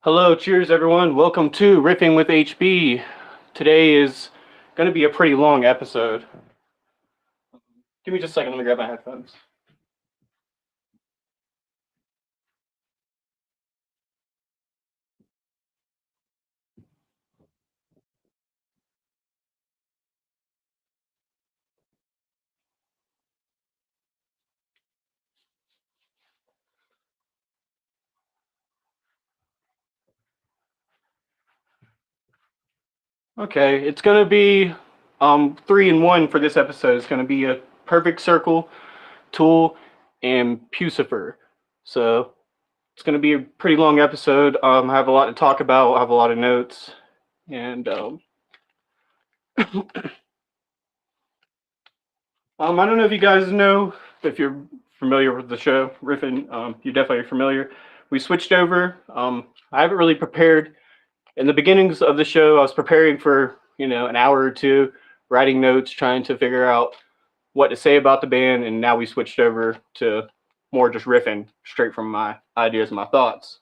Hello, cheers everyone. Welcome to Riffing with HB. Today is going to be a pretty long episode. Give me just a second, let me grab my headphones. Okay, it's going to be 3 in 1 for this episode. It's going to be a perfect circle, tool, and Puscifer. So it's going to be a pretty long episode. I have a lot to talk about. I have a lot of notes, and I don't know if you guys know, if you're familiar with the show, Riffin, you're definitely familiar. We switched over. I haven't really prepared. In the beginnings of the show, I was preparing for, an hour or two, writing notes, trying to figure out what to say about the band, and now we switched over to more just riffing straight from my ideas and my thoughts.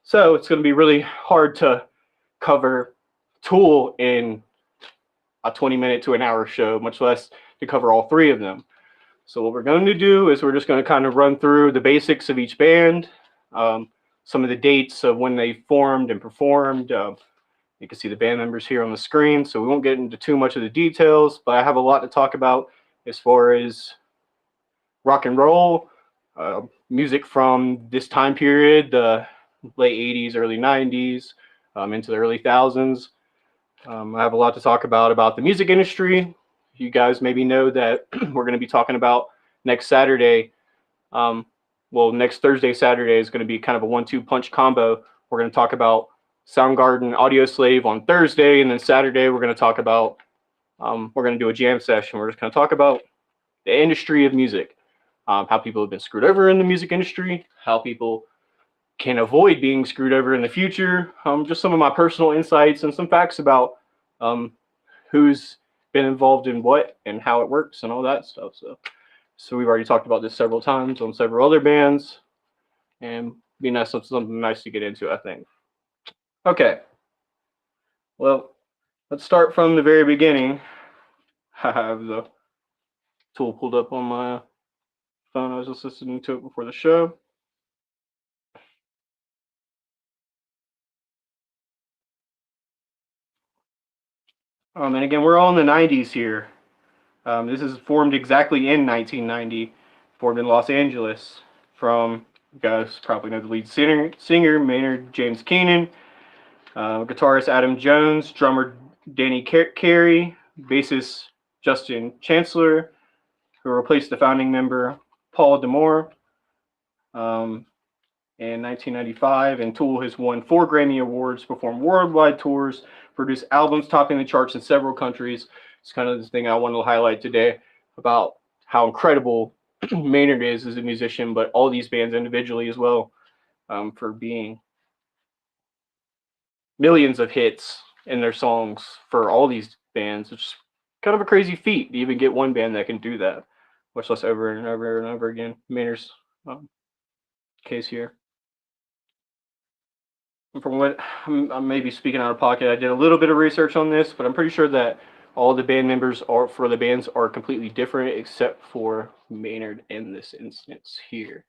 So it's going to be really hard to cover Tool in a 20-minute to an hour show, much less to cover all three of them. So what we're going to do is we're just going to kind of run through the basics of each band, some of the dates of when they formed and performed. You can see the band members here on the screen, so we won't get into too much of the details, but I have a lot to talk about as far as rock and roll, music from this time period, the late 80s, early 90s, into the early thousands. I have a lot to talk about the music industry. You guys maybe know that we're going to be talking about next Saturday. Next Thursday, Saturday is going to be kind of a 1-2 punch combo. We're going to talk about Soundgarden, Audio Slave on Thursday, and then Saturday we're going to talk about, we're going to do a jam session. We're just going to talk about the industry of music, how people have been screwed over in the music industry, how people can avoid being screwed over in the future, just some of my personal insights and some facts about who's been involved in what and how it works and all that stuff. So we've already talked about this several times on several other bands, and be nice, something nice to get into, I think. Okay, well, let's start from the very beginning. I have the Tool pulled up on my phone. I was just listening to it before the show. And again, we're all in the 90s here. This is formed exactly in 1990, formed in Los Angeles from, you guys probably know the lead singer Maynard James Keenan, guitarist Adam Jones, drummer Danny Carey, bassist Justin Chancellor, who replaced the founding member Paul D'Amour in 1995. And Tool has won 4 Grammy Awards, performed worldwide tours, produced albums topping the charts in several countries. It's kind of the thing I wanted to highlight today about how incredible Maynard is as a musician, but all these bands individually as well, for being millions of hits in their songs for all these bands. It's kind of a crazy feat to even get one band that can do that, much less over and over and over again. Maynard's case here. From what I may be speaking out of pocket, I did a little bit of research on this, but I'm pretty sure that all the band members for the bands are completely different except for Maynard in this instance here.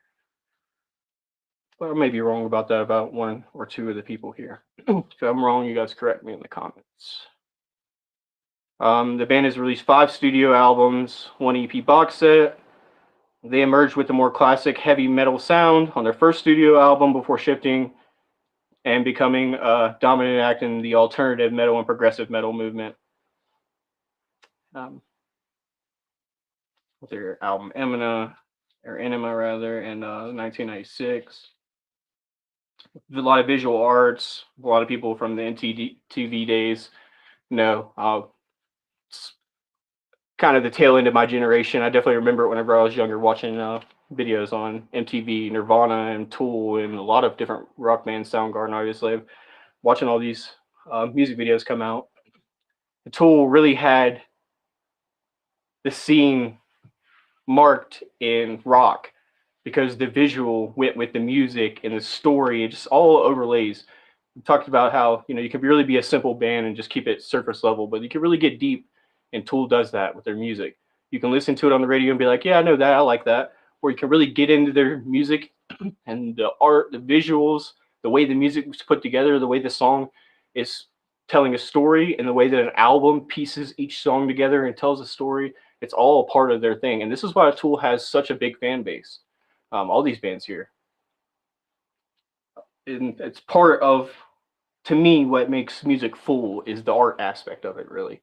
But I may be wrong about that, about 1 or 2 of the people here. If I'm wrong, you guys correct me in the comments. The band has released 5 studio albums, 1 EP box set. They emerged with a more classic heavy metal sound on their first studio album before shifting and becoming a dominant act in the alternative metal and progressive metal movement. With their album Enema rather, in 1996. A lot of visual arts. A lot of people from the MTV days know. It's kind of the tail end of my generation. I definitely remember it whenever I was younger, watching videos on MTV, Nirvana and Tool, and a lot of different rock bands, Soundgarden, obviously. Watching all these music videos come out. The Tool really had the scene marked in rock because the visual went with the music and the story. It just all overlays We talked about how, you know, you can really be a simple band and just keep it surface level, but you can really get deep, and Tool does that with their music. You can listen to it on the radio and be like, yeah, I know that, I like that. Or you can really get into their music and the art, the visuals, the way the music was put together, the way the song is telling a story, and the way that an album pieces each song together and tells a story. It's all a part of their thing, and this is why Tool has such a big fan base. All these bands here, and it's part of, to me, what makes music full is the art aspect of it. Really,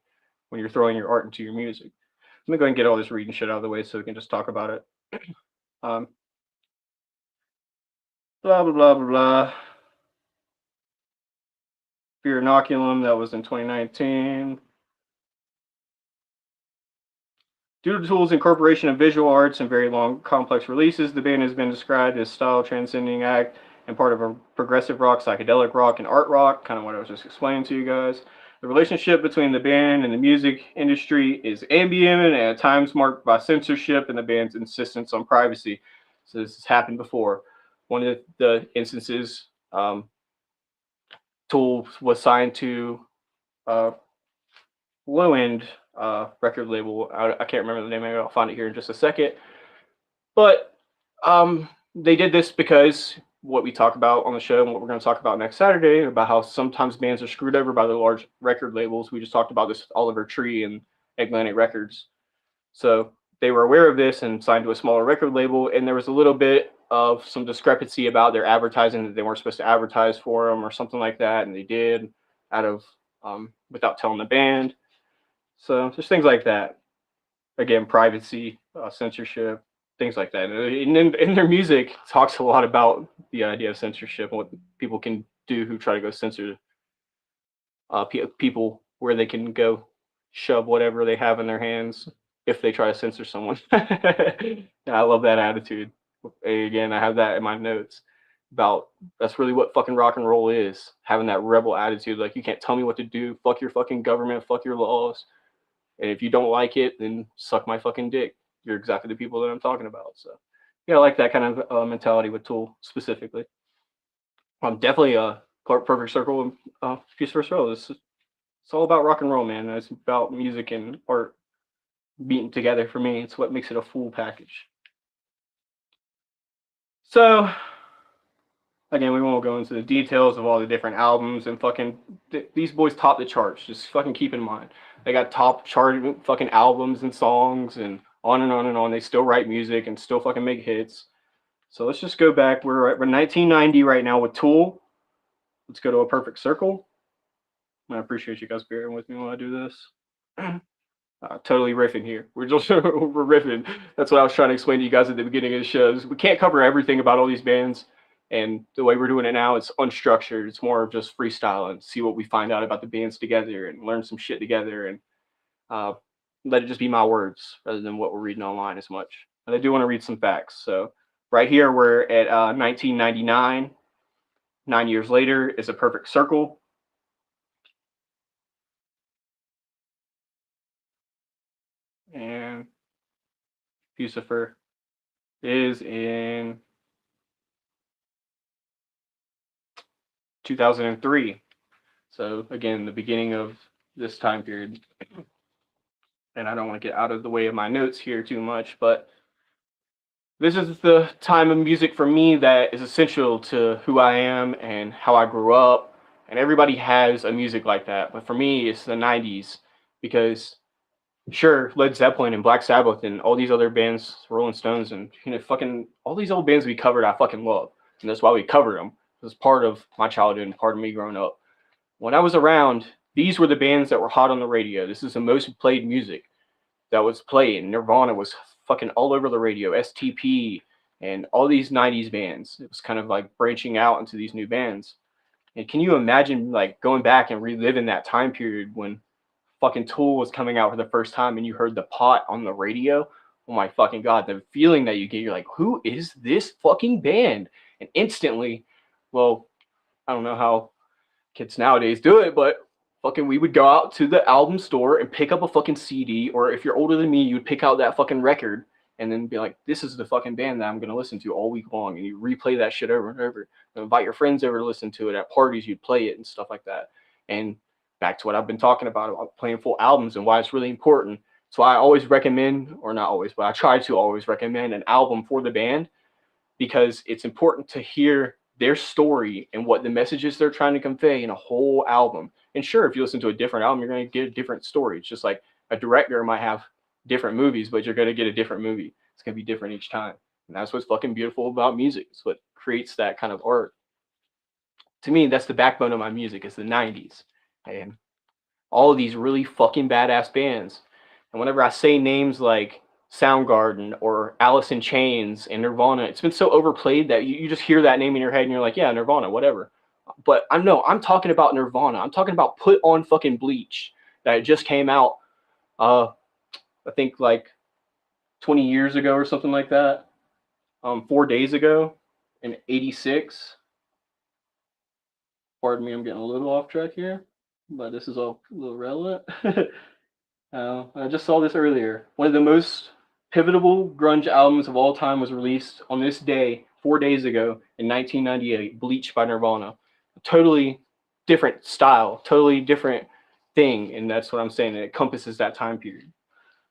when you're throwing your art into your music. Let me go ahead and get all this reading shit out of the way so we can just talk about it. Um, blah blah blah blah blah. Fear Inoculum, that was in 2019. Due to Tool's incorporation of visual arts and very long, complex releases, the band has been described as style transcending act and part of a progressive rock, psychedelic rock, and art rock, kind of what I was just explaining to you guys. The relationship between the band and the music industry is ambient and at times marked by censorship and the band's insistence on privacy. So this has happened before. One of the instances, Tool was signed to low end record label. I can't remember the name of it. I'll find it here in just a second. But they did this because what we talk about on the show and what we're going to talk about next Saturday about how sometimes bands are screwed over by the large record labels. We just talked about this with Oliver Tree and Atlantic Records. So they were aware of this and signed to a smaller record label, and there was a little bit of some discrepancy about their advertising, that they weren't supposed to advertise for them or something like that, and they did out of without telling the band. So just things like that. Again, privacy, censorship, things like that. And in their music talks a lot about the idea of censorship and what people can do who try to go censor people, where they can go shove whatever they have in their hands if they try to censor someone. I love that attitude. Again, I have that in my notes about that's really what fucking rock and roll is, having that rebel attitude. Like, you can't tell me what to do. Fuck your fucking government. Fuck your laws. And if you don't like it, then suck my fucking dick. You're exactly the people that I'm talking about. So, yeah, I like that kind of mentality with Tool specifically. Definitely a perfect circle and Peace First Row. It's all about rock and roll, man. It's about music and art beaten together for me. It's what makes it a full package. So, again, we won't go into the details of all the different albums and fucking these boys top the charts. Just fucking keep in mind, they got top chart fucking albums and songs and on and on and on. They still write music and still fucking make hits. So let's just go back. We're 1990 right now with Tool. Let's go to A Perfect Circle. I appreciate you guys bearing with me while I do this. Totally riffing here. We're riffing. That's what I was trying to explain to you guys at the beginning of the show. We can't cover everything about all these bands, and the way we're doing it now, it's unstructured. It's more of just freestyle and see what we find out about the bands together and learn some shit together, and let it just be my words rather than what we're reading online as much. And I do want to read some facts. So right here, we're at 1999. 9 years later is A Perfect Circle. And Puscifer is in 2003. So again, the beginning of this time period. And I don't want to get out of the way of my notes here too much, but this is the time of music for me that is essential to who I am and how I grew up. And everybody has a music like that, but for me, it's the 90s, because sure, Led Zeppelin and Black Sabbath and all these other bands, Rolling Stones, and fucking all these old bands we covered, I fucking love, and that's why we covered them. It was part of my childhood and part of me growing up. When I was around, these were the bands that were hot on the radio. This is the most played music that was played. Nirvana was fucking all over the radio, STP, and all these 90s bands. It was kind of like branching out into these new bands. And can you imagine like going back and reliving that time period when fucking Tool was coming out for the first time and you heard The Pot on the radio? Oh my fucking God, the feeling that you get, you're like, who is this fucking band? And instantly, well, I don't know how kids nowadays do it, but fucking we would go out to the album store and pick up a fucking CD, or if you're older than me, you'd pick out that fucking record and then be like, this is the fucking band that I'm going to listen to all week long. And you replay that shit over and over. You invite your friends over to listen to it at parties, you'd play it and stuff like that. And back to what I've been talking about playing full albums and why it's really important. So I always recommend, or not always, but I try to always recommend an album for the band, because it's important to hear their story and what the messages they're trying to convey in a whole album. And sure, if you listen to a different album, you're going to get a different story. It's just like a director might have different movies, but you're going to get a different movie. It's going to be different each time. And that's what's fucking beautiful about music. It's what creates that kind of art. To me, that's the backbone of my music, is the 90s. And all of these really fucking badass bands. And whenever I say names like Soundgarden or Alice in Chains and Nirvana, it's been so overplayed that you just hear that name in your head and you're like, yeah, Nirvana, whatever. But I'm talking about Nirvana. I'm talking about Put On Fucking Bleach, that just came out, I think like 20 years ago or something like that. 4 days ago in '86. Pardon me, I'm getting a little off track here, but this is all a little relevant. I just saw this earlier. One of the most pivotal grunge albums of all time was released on this day, 4 days ago, in 1998, Bleach by Nirvana. A totally different style, totally different thing, and that's what I'm saying. It encompasses that time period.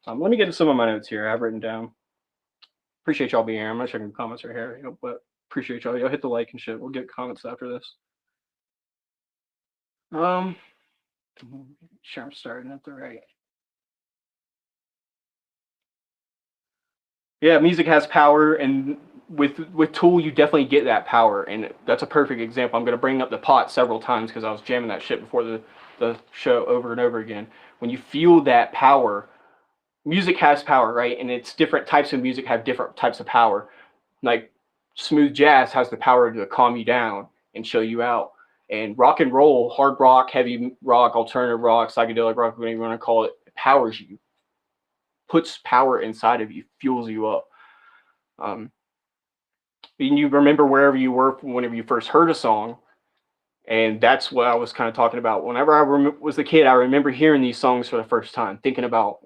Let me get to some of my notes here. I have written down. Appreciate y'all being here. I'm not checking comments right here, but appreciate y'all. Y'all hit the like and shit. We'll get comments after this. Sure I'm starting at the right. Yeah, music has power, and with Tool, you definitely get that power, and that's a perfect example. I'm gonna bring up the pot several times because I was jamming that shit before the show over and over again. When you feel that power, music has power, right? And it's different types of music have different types of power. Like smooth jazz has the power to calm you down and chill you out. And rock and roll, hard rock, heavy rock, alternative rock, psychedelic rock, whatever you want to call it, powers you, puts power inside of you, fuels you up. And you remember wherever you were whenever you first heard a song. And that's what I was kind of talking about. Whenever I was a kid, I remember hearing these songs for the first time, thinking about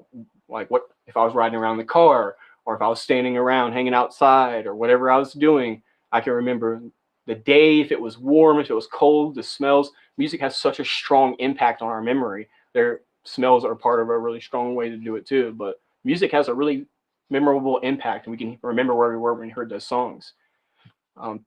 like what if I was riding around the car, or if I was standing around hanging outside, or whatever I was doing. I can remember the day, if it was warm, if it was cold, the smells. Music has such a strong impact on our memory. Their smells are part of a really strong way to do it too. But music has a really memorable impact, and we can remember where we were when we heard those songs.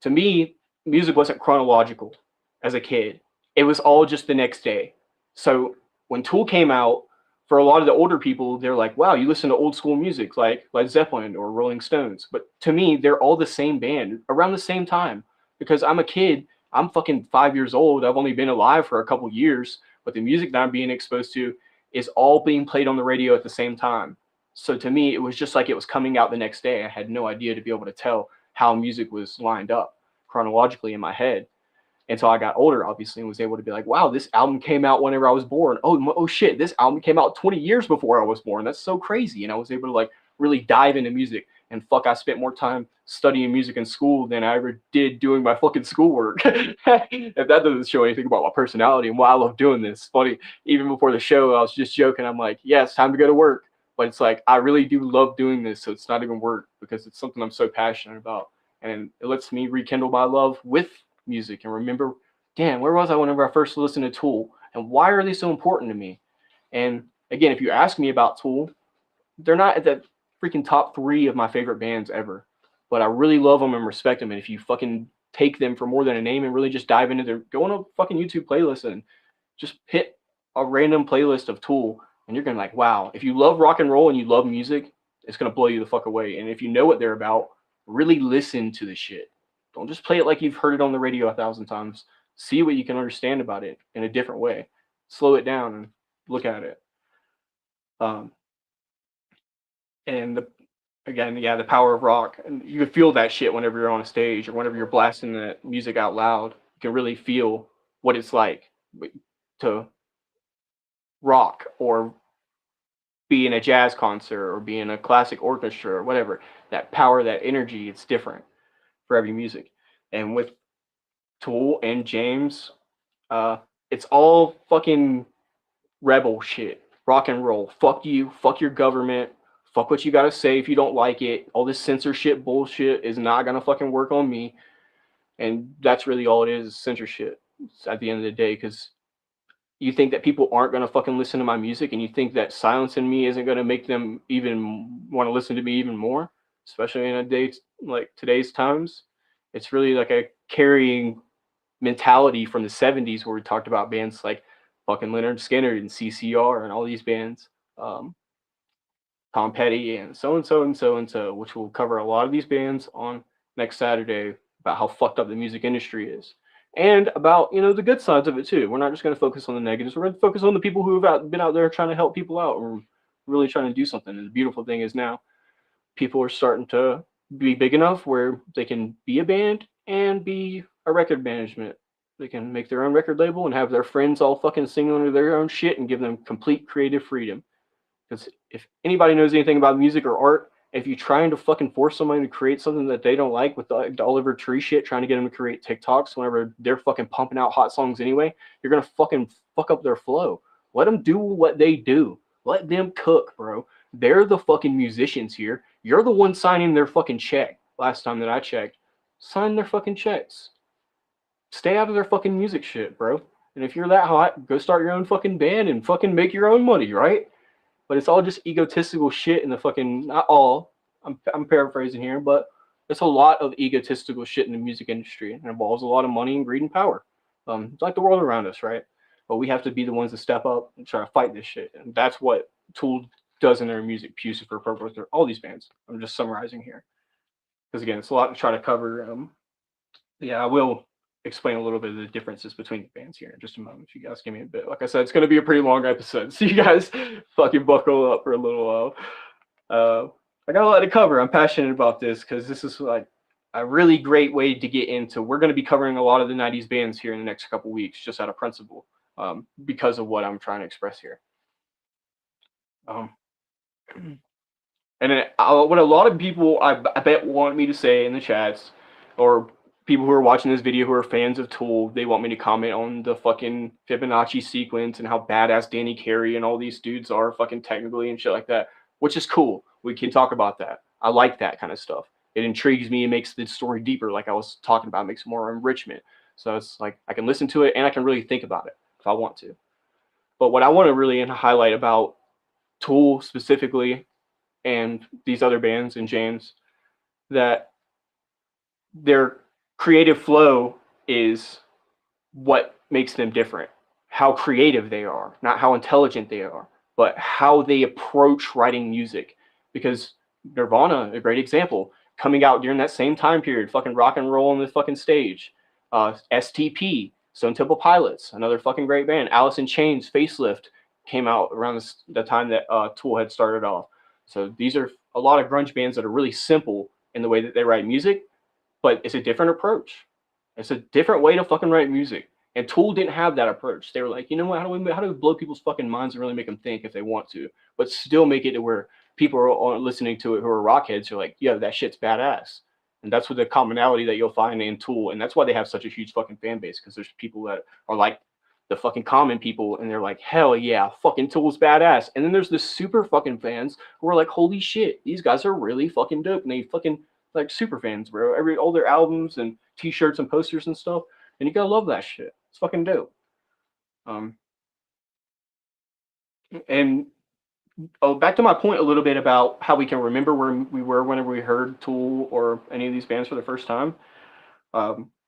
To me, music wasn't chronological as a kid. It was all just the next day. So when Tool came out, for a lot of the older people, they're like, wow, you listen to old school music like Led Zeppelin or Rolling Stones. But to me, they're all the same band around the same time, because I'm a kid. I'm fucking 5 years old. I've only been alive for a couple years, but the music that I'm being exposed to is all being played on the radio at the same time. So to me, it was just like it was coming out the next day. I had no idea to be able to tell how music was lined up chronologically in my head until I got older, obviously, and was able to be like, wow, this album came out whenever I was born. Oh shit, this album came out 20 years before I was born. That's so crazy. And I was able to like really dive into music. And fuck, I spent more time studying music in school than I ever did doing my fucking schoolwork. If that doesn't show anything about my personality and why I love doing this. Funny, even before the show, I was just joking. I'm like, yeah, it's time to go to work. But it's like, I really do love doing this. So it's not even work, because it's something I'm so passionate about. And it lets me rekindle my love with music and remember, damn, where was I whenever I first listened to Tool? And why are they so important to me? And again, if you ask me about Tool, they're not at the freaking top 3 of my favorite bands ever. But I really love them and respect them. And if you fucking take them for more than a name and really just dive into their, go on a fucking YouTube playlist and just hit a random playlist of Tool, and you're gonna like, wow, if you love rock and roll and you love music, it's gonna blow you the fuck away. And if you know what they're about, really listen to the shit. Don't just play it like you've heard it on the radio 1,000 times. See what you can understand about it in a different way. Slow it down and look at it. And again, yeah, the power of rock. And you can feel that shit whenever you're on a stage or whenever you're blasting that music out loud. You can really feel what it's like to rock or be in a jazz concert or be in a classic orchestra or whatever. That power, that energy, it's different for every music. And with Tool and James, it's all fucking rebel shit. Rock and roll. Fuck you. Fuck your government. Fuck what you gotta say if you don't like it. All this censorship bullshit is not gonna fucking work on me. And that's really all it is censorship at the end of the day. Because you think that people aren't gonna fucking listen to my music, and you think that silencing me isn't gonna make them even want to listen to me even more, especially in a day like today's times. It's really like a carrying mentality from the 70s where we talked about bands like fucking Leonard Skinner and CCR and all these bands, um, Tom Petty and so and so and so and so, which will cover a lot of these bands on next Saturday about how fucked up the music industry is. And about, the good sides of it too. We're not just going to focus on the negatives. We're going to focus on the people who have been out there trying to help people out. We're really trying to do something. And the beautiful thing is now people are starting to be big enough where they can be a band and be a record management. They can make their own record label and have their friends all fucking sing under their own shit and give them complete creative freedom. Because if anybody knows anything about music or art, if you're trying to fucking force somebody to create something that they don't like with the Oliver Tree shit, trying to get them to create TikToks whenever they're fucking pumping out hot songs anyway, you're gonna fucking fuck up their flow. Let them do what they do. Let them cook, bro. They're the fucking musicians here. You're the one signing their fucking check. Last time that I checked, sign their fucking checks. Stay out of their fucking music shit, bro. And if you're that hot, go start your own fucking band and fucking make your own money, right? But it's all just egotistical shit in the fucking, not all, I'm paraphrasing here, but it's a lot of egotistical shit in the music industry. And it involves a lot of money and greed and power. It's like the world around us, right? But we have to be the ones to step up and try to fight this shit. And that's what Tool does in their music, Puscifer, Purple, all these bands. I'm just summarizing here. Because again, it's a lot to try to cover. Yeah, I will explain a little bit of the differences between the bands here in just a moment. If you guys give me a bit. Like I said, it's going to be a pretty long episode. So you guys fucking buckle up for a little while. I got a lot to cover. I'm passionate about this because this is like a really great way to get into. We're going to be covering a lot of the 90s bands here in the next couple weeks, just out of principle, because of what I'm trying to express here. Um, and what a lot of people, I bet, want me to say in the chats, or people who are watching this video who are fans of Tool, they want me to comment on the fucking Fibonacci sequence and how badass Danny Carey and all these dudes are fucking technically and shit like that, which is cool. We can talk about that. I like that kind of stuff. It intrigues me and makes the story deeper, like I was talking about, makes more enrichment. So it's like I can listen to it and I can really think about it if I want to. But what I want to really highlight about Tool specifically and these other bands and James, that their creative flow is what makes them different. How creative they are, not how intelligent they are, but how they approach writing music. Because Nirvana, a great example, coming out during that same time period, fucking rock and roll on the fucking stage. STP, Stone Temple Pilots, another fucking great band. Alice in Chains, Facelift came out around the time that Tool had started off. So these are a lot of grunge bands that are really simple in the way that they write music, but it's a different approach. It's a different way to fucking write music. And Tool didn't have that approach. They were like, you know what? How do we blow people's fucking minds and really make them think if they want to, but still make it to where people are listening to it who are rockheads who are like, yeah, that shit's badass. And that's what the commonality that you'll find in Tool. And that's why they have such a huge fucking fan base, because there's people that are like the fucking common people and they're like, hell yeah, fucking Tool's badass. And then there's the super fucking fans who are like, holy shit, these guys are really fucking dope. And they fucking like super fans, bro. All their albums and t-shirts and posters and stuff. And you gotta love that shit. It's fucking dope. And back to my point a little bit about how we can remember where we were whenever we heard Tool or any of these bands for the first time.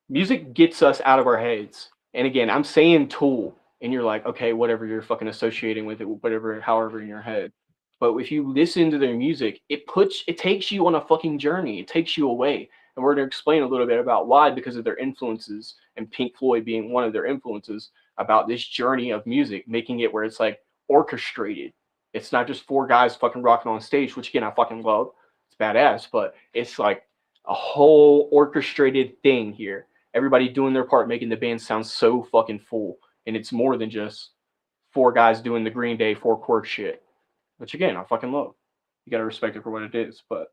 Music gets us out of our heads. And again, I'm saying Tool, and you're like, okay, whatever, you're fucking associating with it, whatever, however in your head. But if you listen to their music, it takes you on a fucking journey. It takes you away. And we're going to explain a little bit about why, because of their influences, and Pink Floyd being one of their influences, about this journey of music, making it where it's like orchestrated. It's not just four guys fucking rocking on stage, which again, I fucking love. It's badass, but it's like a whole orchestrated thing here. Everybody doing their part, making the band sound so fucking full. And it's more than just four guys doing the Green Day 4-chord shit, which again, I fucking love. You got to respect it for what it is. But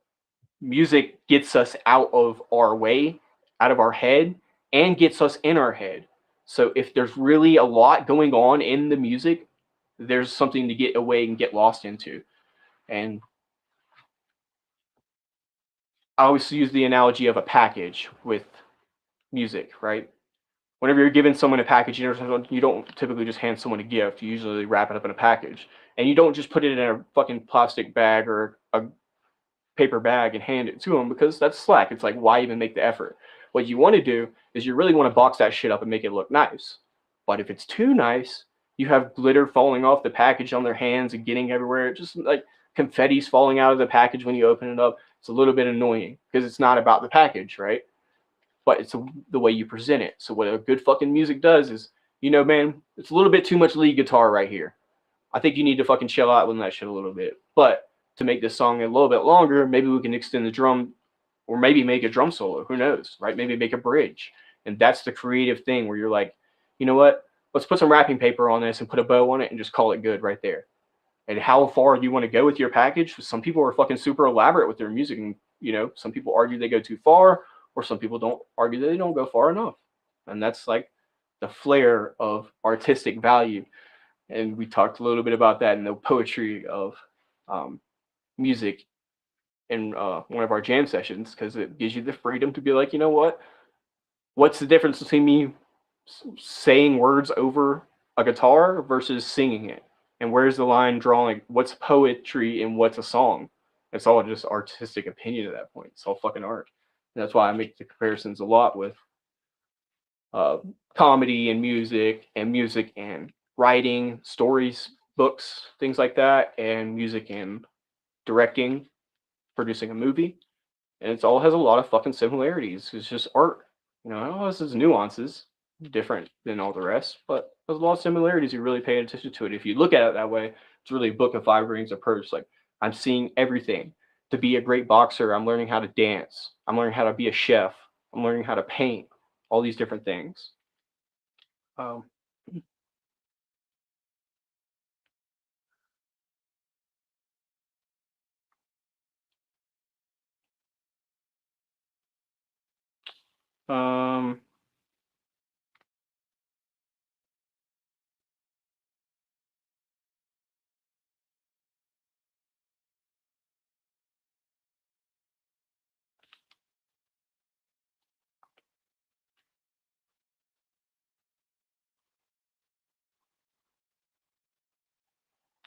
music gets us out of our way, out of our head, and gets us in our head. So if there's really a lot going on in the music, there's something to get away and get lost into. And I always use the analogy of a package with music, right? Whenever you're giving someone a package, you don't typically just hand someone a gift. You usually wrap it up in a package, and you don't just put it in a fucking plastic bag or a paper bag and hand it to them, because that's slack. It's like, why even make the effort? What you want to do is you really want to box that shit up and make it look nice. But if it's too nice, you have glitter falling off the package on their hands and getting everywhere. Just like confetti's falling out of the package when you open it up. It's a little bit annoying because it's not about the package, right? But it's the way you present it. So what a good fucking music does is, man, it's a little bit too much lead guitar right here. I think you need to fucking chill out with that shit a little bit. But to make this song a little bit longer, maybe we can extend the drum, or maybe make a drum solo. Who knows, right? Maybe make a bridge. And that's the creative thing where you're like, you know what? Let's put some wrapping paper on this and put a bow on it and just call it good right there. And how far do you want to go with your package? Some people are fucking super elaborate with their music, and some people argue they go too far, or some people don't argue that they don't go far enough. And that's like the flair of artistic value. And we talked a little bit about that in the poetry of music in one of our jam sessions, because it gives you the freedom to be like, you know what? What's the difference between me saying words over a guitar versus singing it? And where's the line drawn? Like, what's poetry and what's a song? It's all just artistic opinion at that point. It's all fucking art. And that's why I make the comparisons a lot with comedy and music and writing, stories, books, things like that, and music and directing, producing a movie. And it all has a lot of fucking similarities. It's just art. It all has its nuances, different than all the rest, but there's a lot of similarities. You really pay attention to it. If you look at it that way, it's really a book of five rings approach. Like, I'm seeing everything. To be a great boxer, I'm learning how to dance. I'm learning how to be a chef. I'm learning how to paint. All these different things. Um, um,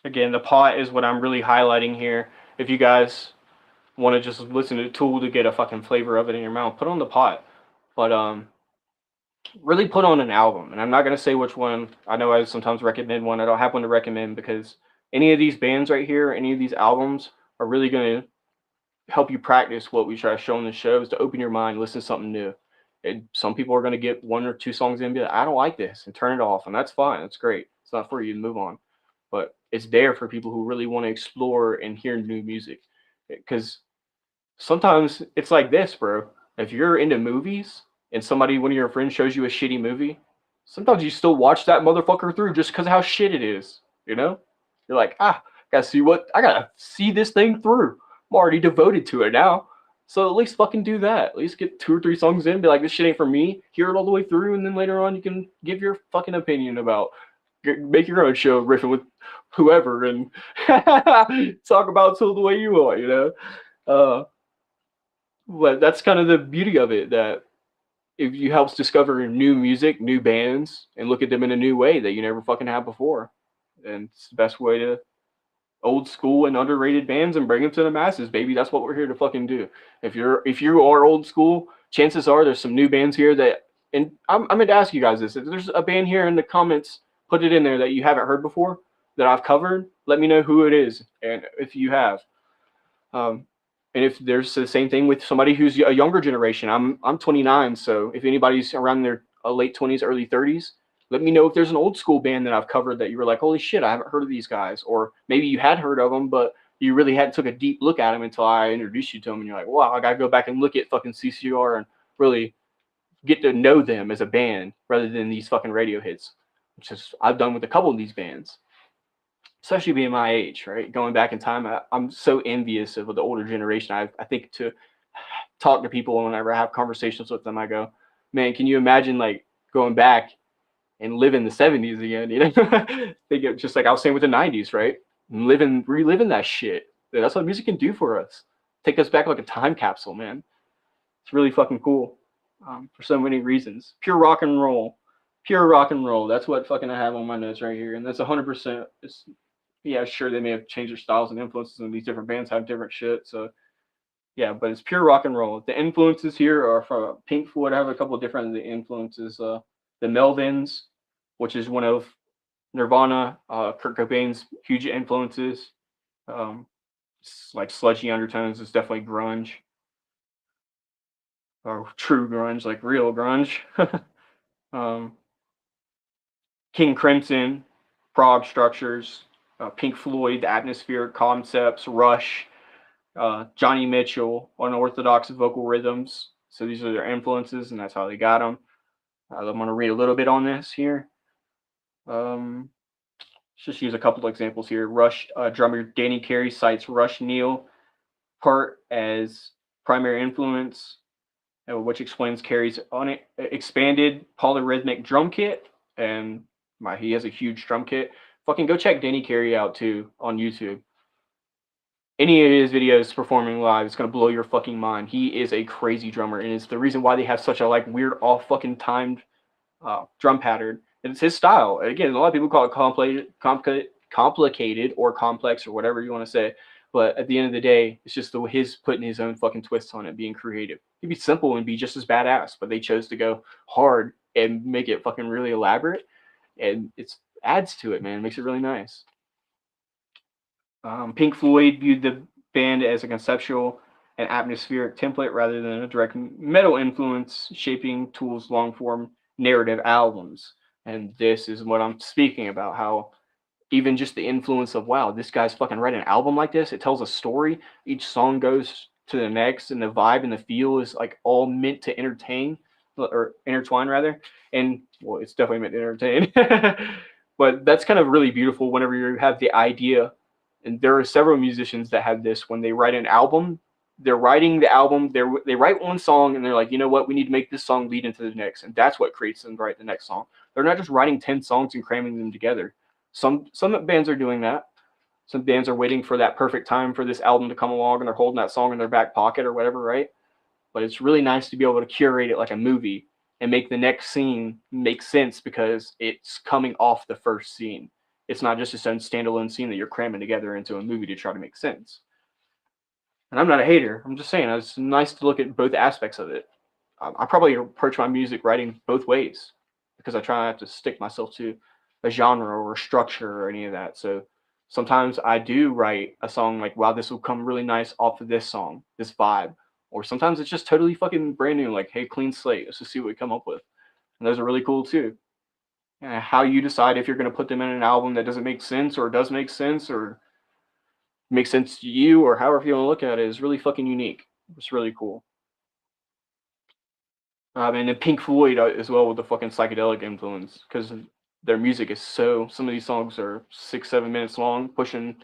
Again, the pot is what I'm really highlighting here. If you guys want to just listen to Tool to get a fucking flavor of it in your mouth, put on the pot. But really put on an album. And I'm not gonna say which one. I know I sometimes recommend one. I don't have one to recommend, because any of these bands right here, any of these albums are really gonna help you practice what we try to show in the show, is to open your mind, listen to something new. And some people are gonna get one or two songs in and be like, I don't like this, and turn it off, and that's fine. That's great. It's not for you to move on. But it's there for people who really want to explore and hear new music. Because sometimes it's like this, bro. If you're into movies and one of your friends shows you a shitty movie, sometimes you still watch that motherfucker through just because of how shit it is. You're like, I gotta see this thing through. I'm already devoted to it now. So at least fucking do that. At least get 2 or 3 songs in, be like, this shit ain't for me. Hear it all the way through, and then later on you can give your fucking opinion about, make your own show, riffing with whoever, and talk about Tool the way you want, But that's kind of the beauty of it, that if you help discover new music, new bands, and look at them in a new way that you never fucking had before. And it's the best way to old school and underrated bands and bring them to the masses, baby. That's what we're here to fucking do. If you are old school, chances are there's some new bands here that, and I'm going to ask you guys this. If there's a band here in the comments, put it in there that you haven't heard before, that I've covered. Let me know who it is, and if you have. And if there's the same thing with somebody who's a younger generation, I'm 29, so if anybody's around their late 20s, early 30s, let me know if there's an old school band that I've covered that you were like, holy shit, I haven't heard of these guys. Or maybe you had heard of them, but you really hadn't took a deep look at them until I introduced you to them, and you're like, wow, I gotta go back and look at fucking CCR and really get to know them as a band rather than these fucking radio hits, which is I've done with a couple of these bands. Especially being my age, right? Going back in time, I'm so envious of the older generation. I think to talk to people whenever I have conversations with them, I go, man, can you imagine like going back and living the 70s again? Think of, just like I was saying with the 90s, right? Reliving that shit. That's what music can do for us. take us back like a time capsule, man. It's really fucking cool for so many reasons. Pure rock and roll. Pure rock and roll. That's what fucking I have on my notes right here. And that's 100%. It's, yeah, sure, they may have changed their styles and influences, and these different bands have different shit. So, yeah, but it's pure rock and roll. The influences here are from Pink Floyd. I have a couple of different influences. The Melvins, which is one of Nirvana, Kurt Cobain's huge influences. Um, like sludgy undertones is definitely grunge, or true grunge, like real grunge. um, King Crimson, Prague Structures, Pink Floyd, the Atmospheric Concepts, Rush, Johnny Mitchell, Unorthodox Vocal Rhythms. So these are their influences, and that's how they got them. I'm going to read a little bit on this here. Just use a couple of examples here. Rush drummer Danny Carey cites Rush Neil part as primary influence, which explains Carey's expanded polyrhythmic drum kit. And he has a huge drum kit. Fucking go check Danny Carey out too on YouTube. Any of his videos performing live is gonna blow your fucking mind. He is a crazy drummer, and it's the reason why they have such a like weird, all fucking timed drum pattern. And it's his style. Again, a lot of people call it complicated or complex or whatever you want to say. But at the end of the day, it's just his putting his own fucking twists on it, being creative. It'd be simple and be just as badass, but they chose to go hard and make it fucking really elaborate, and it adds to it, man. It makes it really nice. Pink Floyd viewed the band as a conceptual and atmospheric template rather than a direct metal influence, shaping Tool's long-form narrative albums. And this is what I'm speaking about, how even just the influence of, wow, this guy's fucking writing an album like this. It tells a story. Each song goes to the next, and the vibe and the feel is like all meant to entertain, or intertwine rather. And well, it's definitely meant to entertain. But that's kind of really beautiful whenever you have the idea. And there are several musicians that have this when they write an album. They're writing the album. They write one song and they're like, you know what? We need to make this song lead into the next, and that's what creates them to write the next song. They're not just writing 10 songs and cramming them together. Some bands are doing that. Some bands are waiting for that perfect time for this album to come along, and they're holding that song in their back pocket or whatever, right? But it's really nice to be able to curate it like a movie and make the next scene make sense because it's coming off the first scene. It's not just a standalone scene that you're cramming together into a movie to try to make sense. And I'm not a hater. I'm just saying it's nice to look at both aspects of it. I probably approach my music writing both ways because I try not to stick myself to a genre or a structure or any of that. So sometimes I do write a song like, wow, this will come really nice off of this song, this vibe. Or sometimes it's just totally fucking brand new, like, hey, clean slate, let's just see what we come up with. And those are really cool too. And how you decide if you're going to put them in an album that doesn't make sense or does make sense or makes sense to you or however you want to look at it is really fucking unique. It's really cool. And then Pink Floyd as well with the fucking psychedelic influence because their music is so. Some of these songs are 6-7 minutes long, pushing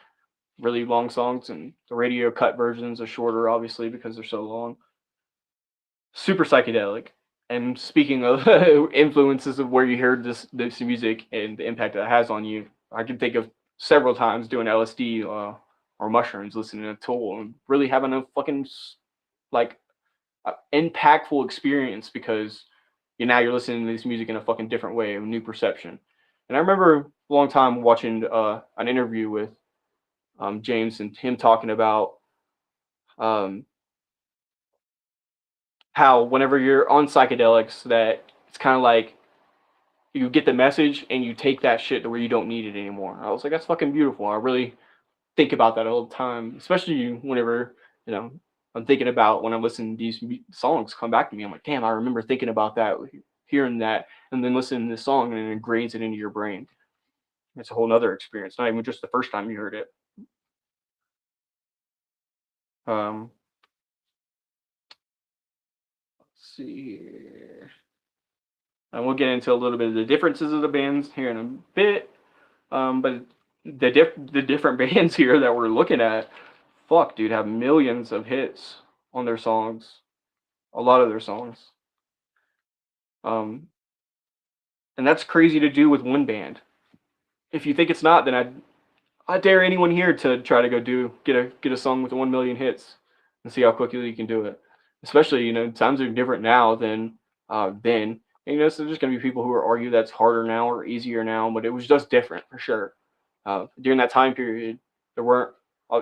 really long songs, and the radio cut versions are shorter, obviously, because they're so long. Super psychedelic. And speaking of influences of where you heard this music and the impact that it has on you, I can think of several times doing LSD or mushrooms, listening to Tool, and really having a fucking like impactful experience because you're listening to this music in a fucking different way, a new perception. And I remember a long time watching an interview with James and him talking about how whenever you're on psychedelics, that it's kind of like you get the message and you take that shit to where you don't need it anymore. I was like, that's fucking beautiful. I really think about that all the time, especially whenever I'm thinking about when I'm listening to these songs come back to me. I'm like, damn, I remember thinking about that, hearing that, and then listening to this song, and it ingrains it into your brain. It's a whole nother experience, not even just the first time you heard it. Let's see here. And we'll get into a little bit of the differences of the bands here in a bit. But the different bands here that we're looking at, fuck, dude, have millions of hits on their songs. A lot of their songs. And that's crazy to do with one band. If you think it's not, then I dare anyone here to try to go get a song with 1 million hits. and see how quickly you can do it. Especially, times are different now than then. And, so there's going to be people who are argue that's harder now or easier now, but it was just different for sure. During that time period, there weren't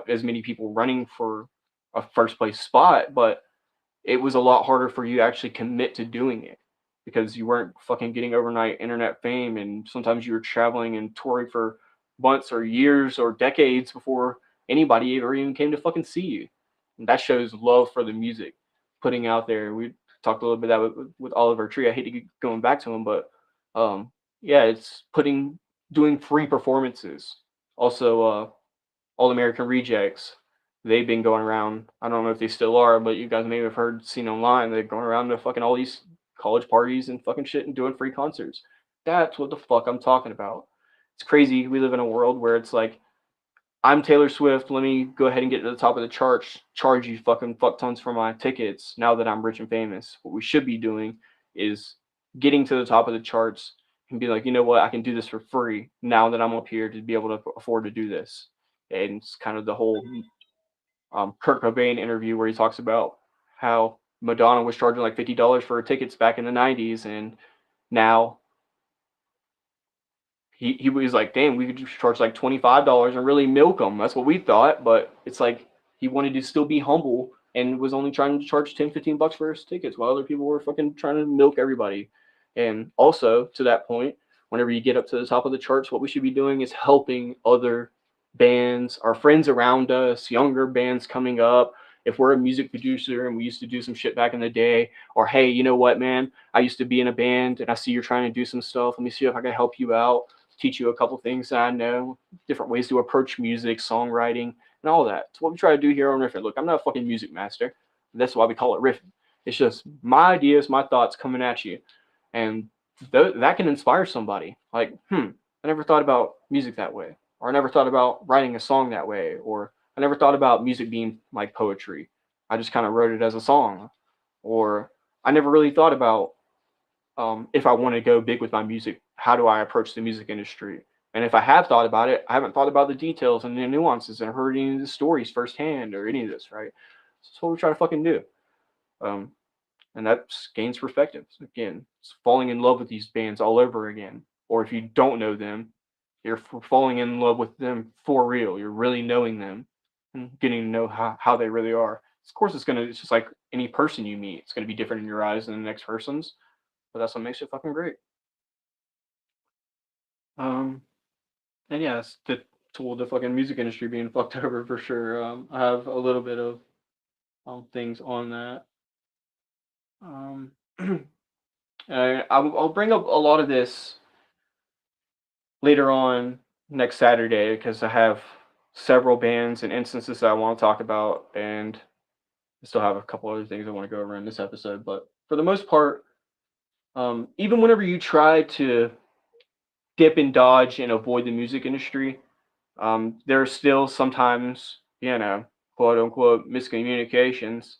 as many people running for a first place spot, but it was a lot harder for you to actually commit to doing it because you weren't fucking getting overnight internet fame, and sometimes you were traveling and touring for months or years or decades before anybody ever even came to fucking see you. And that shows love for the music, putting out there. We talked a little bit about that with Oliver Tree. I hate to keep going back to him, but um, yeah, it's doing free performances. Also, All American Rejects. They've been going around. I don't know if they still are, but you guys may have heard, seen online. They're going around to fucking all these college parties and fucking shit and doing free concerts. That's what the fuck I'm talking about. It's crazy. We live in a world where it's like, I'm Taylor Swift. Let me go ahead and get to the top of the charts, charge you fucking fuck tons for my tickets now that I'm rich and famous. What we should be doing is getting to the top of the charts and be like, you know what, I can do this for free now that I'm up here to be able to afford to do this. And it's kind of the whole Kurt Cobain interview where he talks about how Madonna was charging like $50 for her tickets back in the 90s, and now he was like, damn, we could just charge like $25 and really milk them. That's what we thought, but it's like he wanted to still be humble and was only trying to charge 10, $15 for his tickets while other people were fucking trying to milk everybody. And also, to that point, whenever you get up to the top of the charts, what we should be doing is helping other bands, our friends around us, younger bands coming up. If we're a music producer and we used to do some shit back in the day, or hey, you know what, man, I used to be in a band and I see you're trying to do some stuff. Let me see if I can help you out, teach you a couple things that I know, different ways to approach music, songwriting, and all that. It's what we try to do here on Riffin. Look, I'm not a fucking music master. That's why we call it Riffin. It's just my ideas, my thoughts coming at you. And that can inspire somebody. Like, I never thought about music that way. Or I never thought about writing a song that way. Or I never thought about music being like poetry. I just kind of wrote it as a song. Or I never really thought about if I want to go big with my music, how do I approach the music industry? And if I have thought about it, I haven't thought about the details and the nuances and heard any of the stories firsthand or any of this, right? So that's what we try to fucking do. Um, and that gains perspective. Again, it's falling in love with these bands all over again. Or if you don't know them, you're falling in love with them for real. You're really knowing them and getting to know how they really are. Of course, it's just like any person you meet. It's gonna be different in your eyes than the next person's, but that's what makes it fucking great. Um, and yeah, it's the tool the fucking music industry being fucked over for sure. I have a little bit of things on that. Um, I'll bring up a lot of this later on next Saturday because I have several bands and instances that I want to talk about, and I still have a couple other things I want to go over in this episode. But for the most part, even whenever you try to dip and dodge and avoid the music industry, there are still sometimes, quote unquote, miscommunications,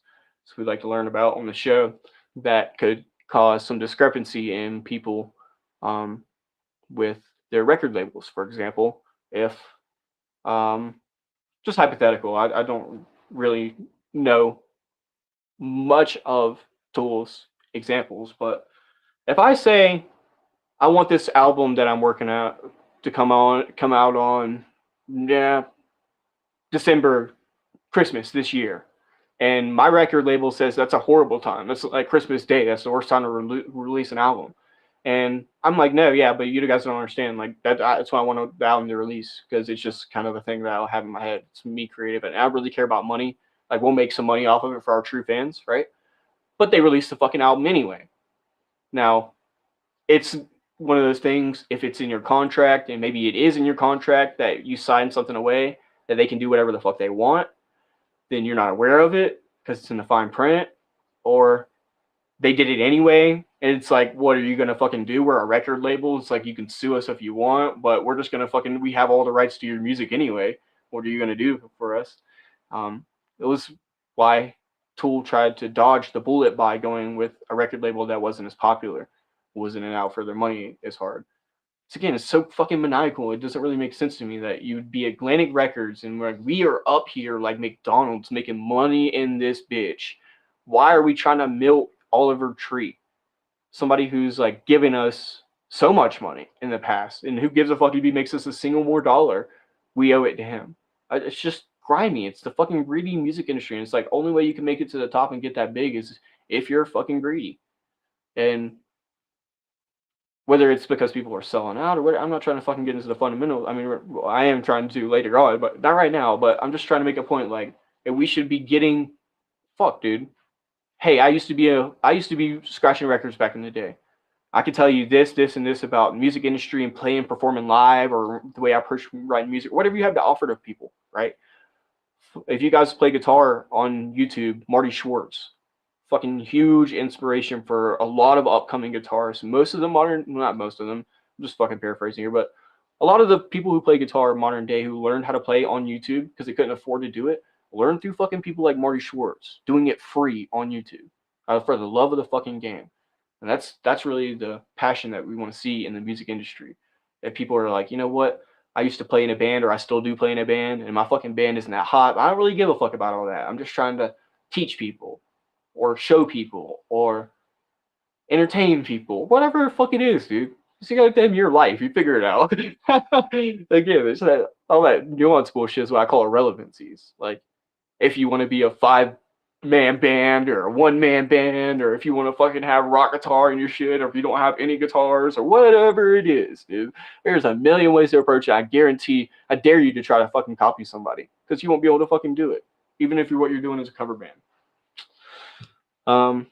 as we like to learn about on the show, that could cause some discrepancy in people with their record labels. For example, if um, just hypothetical, I don't really know much of Tool's examples, but if I say I want this album that I'm working out to come out on, yeah, December, Christmas this year, and my record label says that's a horrible time. That's like Christmas Day. That's the worst time to release an album. And I'm like, no, yeah, but you guys don't understand. Like that's why I want the album to release, because it's just kind of a thing that I'll have in my head. It's me creative, and I really care about money. Like we'll make some money off of it for our true fans, right? But they released the fucking album anyway. Now, it's one of those things. If it's in your contract, and maybe it is in your contract that you sign something away that they can do whatever the fuck they want, then you're not aware of it because it's in the fine print, or they did it anyway. And it's like, what are you gonna fucking do? We're a record label. It's like you can sue us if you want, but we're just gonna fucking we have all the rights to your music anyway. What are you gonna do for us? It was why Tool tried to dodge the bullet by going with a record label that wasn't as popular, wasn't out for their money as hard. again, it's so fucking maniacal. It doesn't really make sense to me that you'd be Atlantic Records and we're like, we are up here like McDonald's making money in this bitch. Why are we trying to milk Oliver Tree? Somebody who's like giving us so much money in the past, and who gives a fuck if he makes us a single more dollar? We owe it to him. It's just grimy. It's the fucking greedy music industry, and it's like only way you can make it to the top and get that big is if you're fucking greedy. And whether it's because people are selling out or what, I'm not trying to fucking get into the fundamentals. I mean, I am trying to later on, but not right now. But I'm just trying to make a point, like, we should be getting, fuck, dude. Hey, I used to be scratching records back in the day. I can tell you this, this, and this about music industry and playing, performing live, or the way I approach writing music, whatever you have to offer to people, right? If you guys play guitar on YouTube, Marty Schwartz, fucking huge inspiration for a lot of upcoming guitarists. Most of the modern, not most of them, I'm just fucking paraphrasing here, but a lot of the people who play guitar modern day who learned how to play on YouTube because they couldn't afford to do it, learned through fucking people like Marty Schwartz, doing it free on YouTube, for the love of the fucking game. And that's really the passion that we want to see in the music industry. That people are like, you know what? I used to play in a band, or I still do play in a band, and my fucking band isn't that hot. I don't really give a fuck about all that. I'm just trying to teach people, or show people, or entertain people, whatever the fuck it is, dude. It's goddamn your life. You figure it out. Again, it's that all that nuance bullshit is what I call irrelevancies. Like, if you want to be a 5-man band or a 1-man band, or if you want to fucking have rock guitar in your shit, or if you don't have any guitars, or whatever it is, dude. There's a million ways to approach it. I dare you to try to fucking copy somebody, because you won't be able to fucking do it, even if what you're doing is a cover band. Um,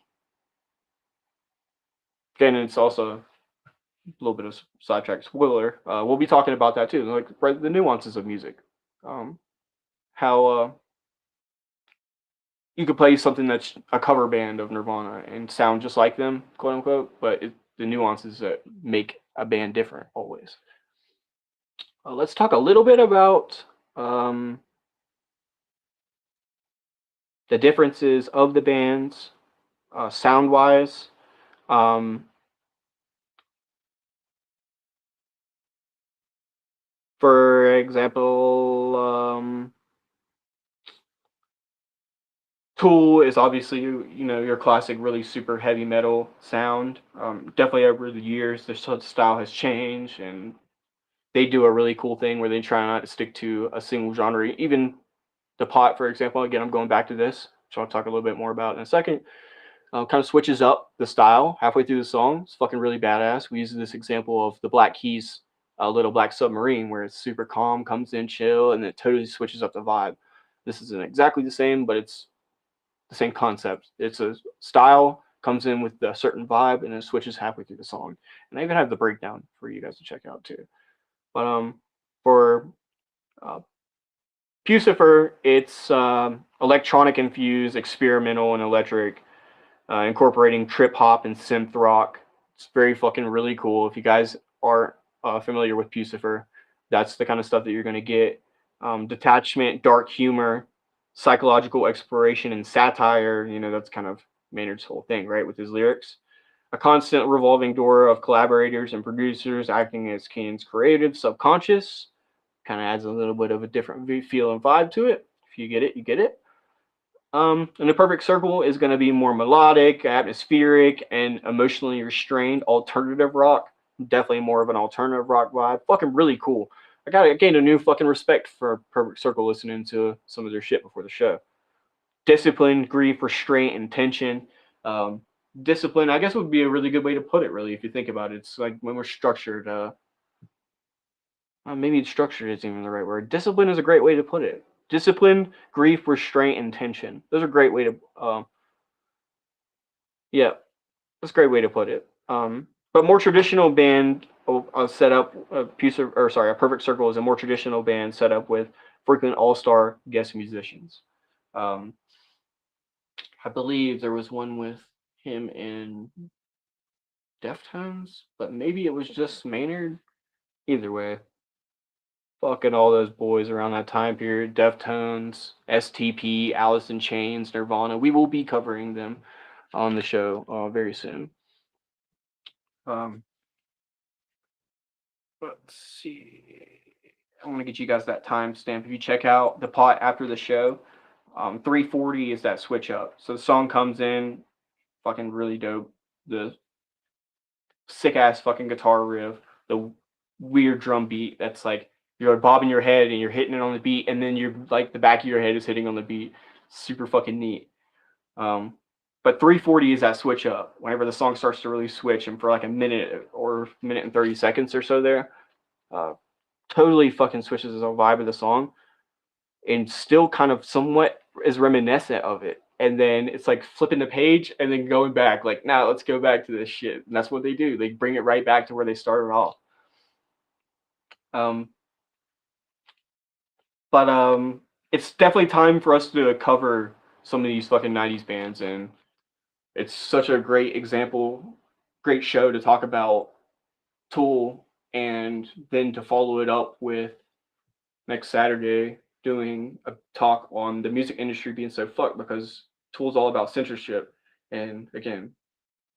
Again, it's also a little bit of sidetrack spoiler. We'll be talking about that too, like right, the nuances of music. How you could play something that's a cover band of Nirvana and sound just like them, quote unquote, but the nuances that make a band different always. Let's talk a little bit about the differences of the bands, sound wise. Um, for example, Tool is obviously, you know, your classic really super heavy metal sound. Definitely over the years, their style has changed, and they do a really cool thing where they try not to stick to a single genre. Even the Pot, for example, again, I'm going back to this, which I'll talk a little bit more about in a second. Kind of switches up the style halfway through the song. It's fucking really badass. We use this example of the Black Keys, Little Black Submarine, where it's super calm, comes in chill, and it totally switches up the vibe. This isn't exactly the same, but it's the same concept. It's a style, comes in with a certain vibe, and it switches halfway through the song. And I even have the breakdown for you guys to check out too. But for uh, Puscifer, it's electronic infused, experimental, and electric, incorporating trip hop and synth rock. It's very fucking really cool. If you guys aren't familiar with Puscifer, that's the kind of stuff that you're going to get. Detachment, dark humor, psychological exploration, and satire. You know, that's kind of Maynard's whole thing, right, with his lyrics. A constant revolving door of collaborators and producers acting as Keenan's creative subconscious. Kind of adds a little bit of a different feel and vibe to it. If you get it, you get it. And the perfect circle is going to be more melodic, atmospheric, and emotionally restrained alternative rock. Definitely more of an alternative rock vibe. Fucking really cool. I gained a new fucking respect for Perfect Circle listening to some of their shit before the show. Discipline, grief, restraint, and tension. Um, Discipline, I guess, would be a really good way to put it. Really, if you think about it, it's like when we're structured. Maybe structured isn't even the right word. Discipline is a great way to put it. Discipline, grief, restraint, and tension. Those are great way to. Yeah, that's a great way to put it. But more traditional band setup, a Perfect Circle is a more traditional band set up with frequent all-star guest musicians. Um, I believe there was one with him in Deftones, but maybe it was just Maynard. Either way, fucking all those boys around that time period, Deftones, STP, Alice in Chains, Nirvana. We will be covering them on the show very soon. Um, let's see. I want to get you guys that timestamp. If you check out the pot after the show, 3:40 is that switch up. So the song comes in, fucking really dope. The sick ass fucking guitar riff, the weird drum beat that's like you're bobbing your head and you're hitting it on the beat, and then you're like the back of your head is hitting on the beat. Super fucking neat. But 3:40 is that switch up. Whenever the song starts to really switch, and for like a minute or minute and 30 seconds or so there, uh, totally fucking switches the vibe of the song, and still kind of somewhat is reminiscent of it. And then it's like flipping the page and then going back, like, now let's go back to this shit. And that's what they do. They bring it right back to where they started off. Um, but it's definitely time for us to cover some of these fucking 90s bands. And it's such a great example, great show to talk about Tool, and then to follow it up with next Saturday doing a talk on the music industry being so fucked because Tool's all about censorship. And again,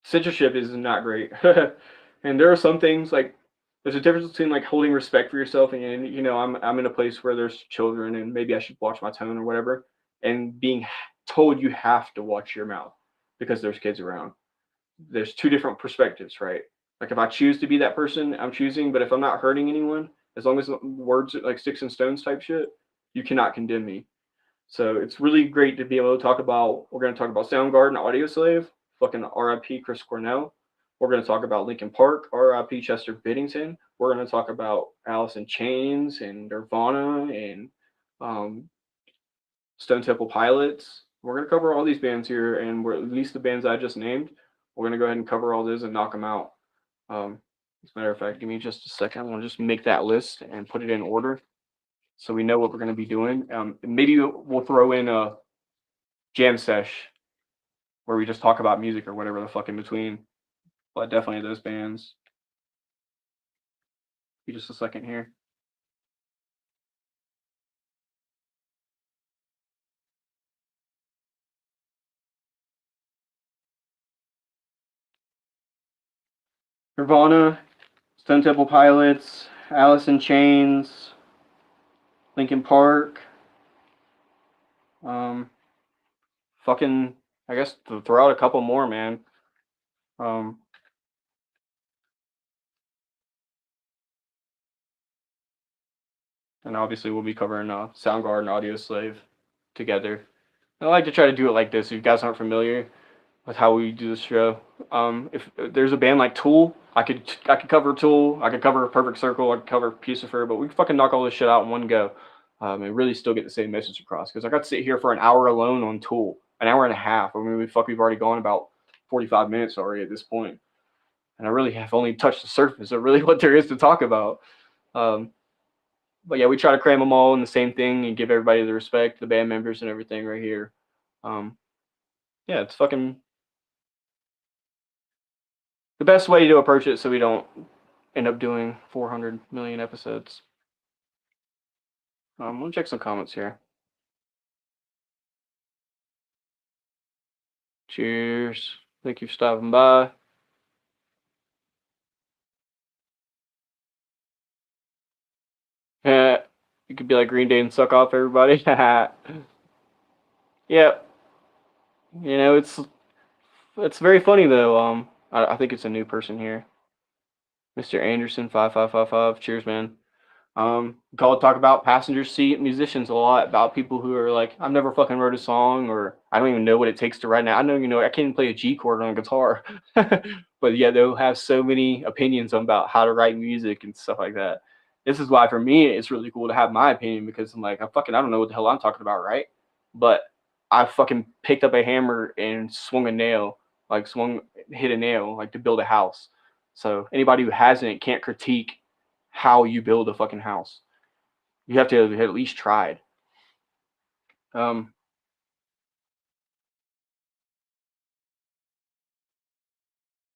censorship is not great. And there are some things like there's a difference between like holding respect for yourself and I'm in a place where there's children and maybe I should watch my tone or whatever, and being told you have to watch your mouth because there's kids around. There's two different perspectives, right? Like if I choose to be that person, I'm choosing, but if I'm not hurting anyone, as long as the words are like sticks and stones type shit, you cannot condemn me. So it's really great to be able to talk about. We're going to talk about Soundgarden, Audioslave, fucking R.I.P. Chris Cornell. We're going to talk about Linkin Park, R.I.P. Chester Bennington. We're going to talk about Alice in Chains and Nirvana and um, Stone Temple Pilots. We're going to cover all these bands here, and we're at least the bands I just named. We're going to go ahead and cover all those and knock them out. As a matter of fact, give me just a second. I want to just make that list and put it in order so we know what we're going to be doing. Maybe we'll throw in a jam sesh where we just talk about music or whatever the fuck in between. But definitely those bands. Give me just a second here. Nirvana, Stone Temple Pilots, Alice in Chains, Linkin Park. Fucking, I guess throw out a couple more, man. And obviously we'll be covering Soundgarden, Audioslave together. I like to try to do it like this. If you guys aren't familiar with how we do this show, if there's a band like Tool, I could cover Tool, I could cover Perfect Circle, I could cover Puscifer, but we can fucking knock all this shit out in one go, and really still get the same message across. Because I got to sit here for an hour alone on Tool, an hour and a half. I mean, we've already gone about 45 minutes already at this point, and I really have only touched the surface of really what there is to talk about. But yeah, we try to cram them all in the same thing and give everybody the respect, the band members and everything right here. Yeah, it's fucking the best way to approach it so we don't end up doing 400 million episodes. Let me check some comments here. Cheers. Thank you for stopping by. Yeah, you could be like Green Day and suck off everybody. Yeah, it's very funny though. I think it's a new person here, Mr. Anderson 5555. Cheers, man. Talk about passenger seat musicians a lot, about people who are like, I've never fucking wrote a song, or I don't even know what it takes to write now. I don't even know, I can't even play a G chord on a guitar. But yeah, they'll have so many opinions about how to write music and stuff like that. This is why for me it's really cool to have my opinion, because I'm like, I don't know what the hell I'm talking about, right? But I fucking picked up a hammer and swung a nail, hit a nail, like to build a house. So anybody who hasn't can't critique how you build a fucking house. You have to have at least tried.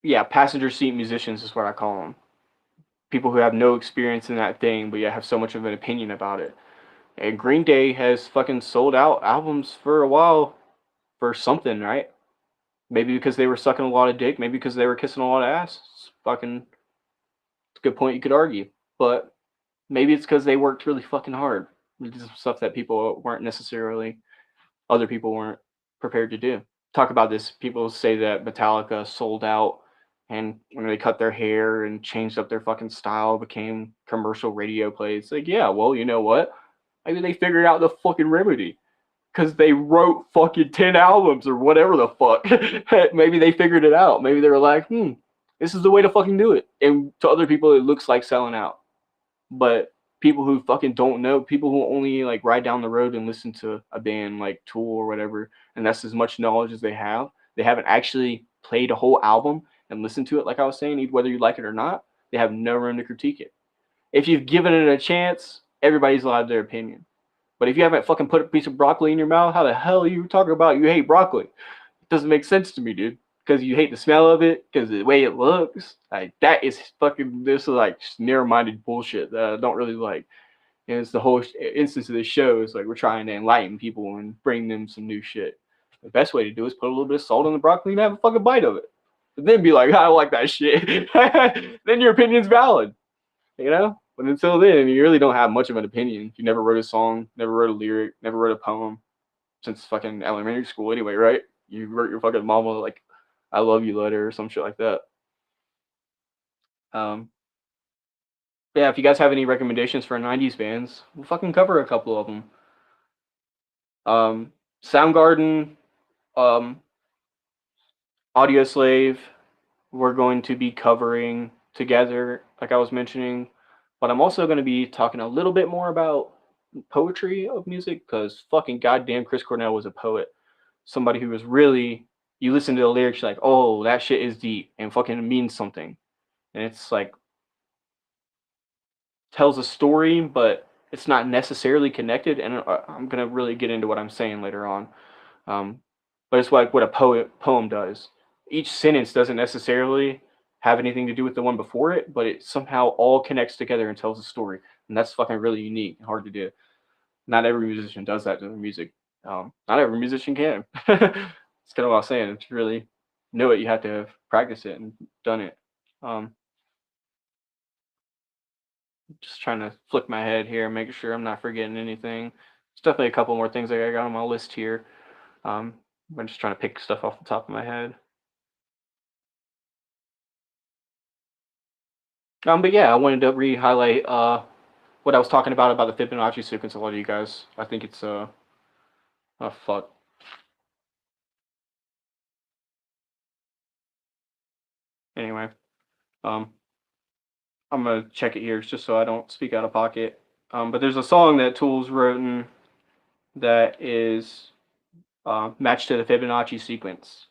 Yeah, passenger seat musicians is what I call them. People who have no experience in that thing, but yet have so much of an opinion about it. And Green Day has fucking sold out albums for a while for something, right? Maybe because they were sucking a lot of dick. Maybe because they were kissing a lot of ass. It's a good point you could argue. but maybe it's because they worked really fucking hard. This is stuff that other people weren't prepared to do. Talk about this. People say that Metallica sold out, and when they cut their hair and changed up their fucking style, became commercial radio plays. Like, yeah, well, you know what? Maybe they figured out the fucking remedy because they wrote fucking 10 albums or whatever the fuck. Maybe they figured it out. Maybe they were like, this is the way to fucking do it. And to other people, it looks like selling out. But people who fucking don't know, people who only like ride down the road and listen to a band like Tool or whatever, and that's as much knowledge as they haven't actually played a whole album and listened to it, like I was saying, whether you like it or not, they have no room to critique it. If you've given it a chance, everybody's allowed their opinion. But if you haven't fucking put a piece of broccoli in your mouth, how the hell are you talking about you hate broccoli? It doesn't make sense to me, dude. Because you hate the smell of it, because the way it looks, like that is fucking. This is like narrow-minded bullshit that I don't really like. And it's the whole instance of this show is like we're trying to enlighten people and bring them some new shit. The best way to do is put a little bit of salt on the broccoli and have a fucking bite of it. And then be like, I don't like that shit. Then your opinion's valid, you know. But until then, you really don't have much of an opinion. You never wrote a song, never wrote a lyric, never wrote a poem since fucking elementary school anyway, right? You wrote your fucking mama like I love you letter or some shit like that. Um, yeah, if you guys have any recommendations for 90s bands, we'll fucking cover a couple of them. Soundgarden, um, Audio Slave, we're going to be covering together, like I was mentioning. But I'm also going to be talking a little bit more about poetry of music, because fucking goddamn Chris Cornell was a poet. Somebody who was really, you listen to the lyrics, you're like, oh, that shit is deep and fucking means something. And it's like, tells a story, but it's not necessarily connected. And I'm going to really get into what I'm saying later on. But it's like what a poem does. Each sentence doesn't necessarily have anything to do with the one before it, but it somehow all connects together and tells a story. And that's fucking really unique and hard to do. Not every musician does that to their music. Not every musician can. It's kind of what I was saying. To really know it, you have to have practiced it and done it. Just trying to flick my head here, making sure I'm not forgetting anything. There's definitely a couple more things I got on my list here. I'm just trying to pick stuff off the top of my head. But yeah, I wanted to re-highlight what I was talking about the Fibonacci sequence. A lot of you guys, I think it's oh fuck. Anyway, I'm gonna check it here just so I don't speak out of pocket. But there's a song that Tools wrote that is matched to the Fibonacci sequence.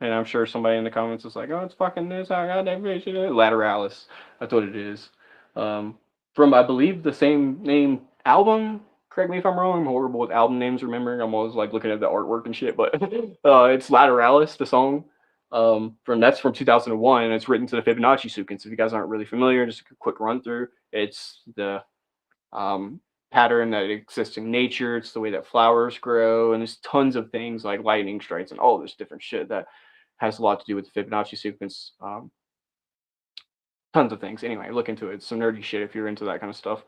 And I'm sure somebody in the comments is like, oh, it's fucking this, I got that vision. Lateralis. That's what it is. From, I believe, the same name album. Correct me if I'm wrong. I'm horrible with album names, remembering. I'm always like looking at the artwork and shit. But it's Lateralis, the song. That's from 2001, and it's written to the Fibonacci sequence. If you guys aren't really familiar, just a quick run through. It's the pattern that exists in nature. It's the way that flowers grow, and there's tons of things like lightning strikes and all this different shit that has a lot to do with the Fibonacci sequence. Tons of things. Anyway, look into it. It's some nerdy shit if you're into that kind of stuff.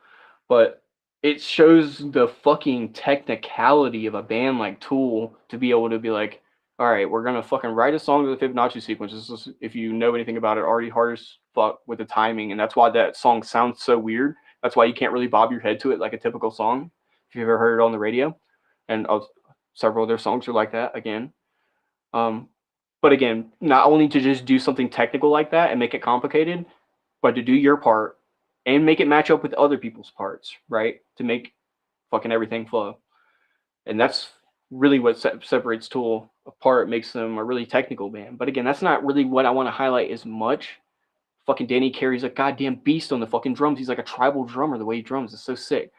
But it shows the fucking technicality of a band like Tool to be able to be like, all right, we're gonna fucking write a song to the Fibonacci sequence. This is, if you know anything about it, already hard as fuck with the timing, and that's why that song sounds so weird. That's why you can't really bob your head to it like a typical song if you've ever heard it on the radio. And several of their songs are like that again. But again, not only to just do something technical like that and make it complicated, but to do your part and make it match up with other people's parts, right? To make fucking everything flow. And that's really what separates Tool apart, makes them a really technical band. But again, that's not really what I want to highlight as much. Fucking Danny Carey's a goddamn beast on the fucking drums. He's like a tribal drummer. The way he drums is so sick.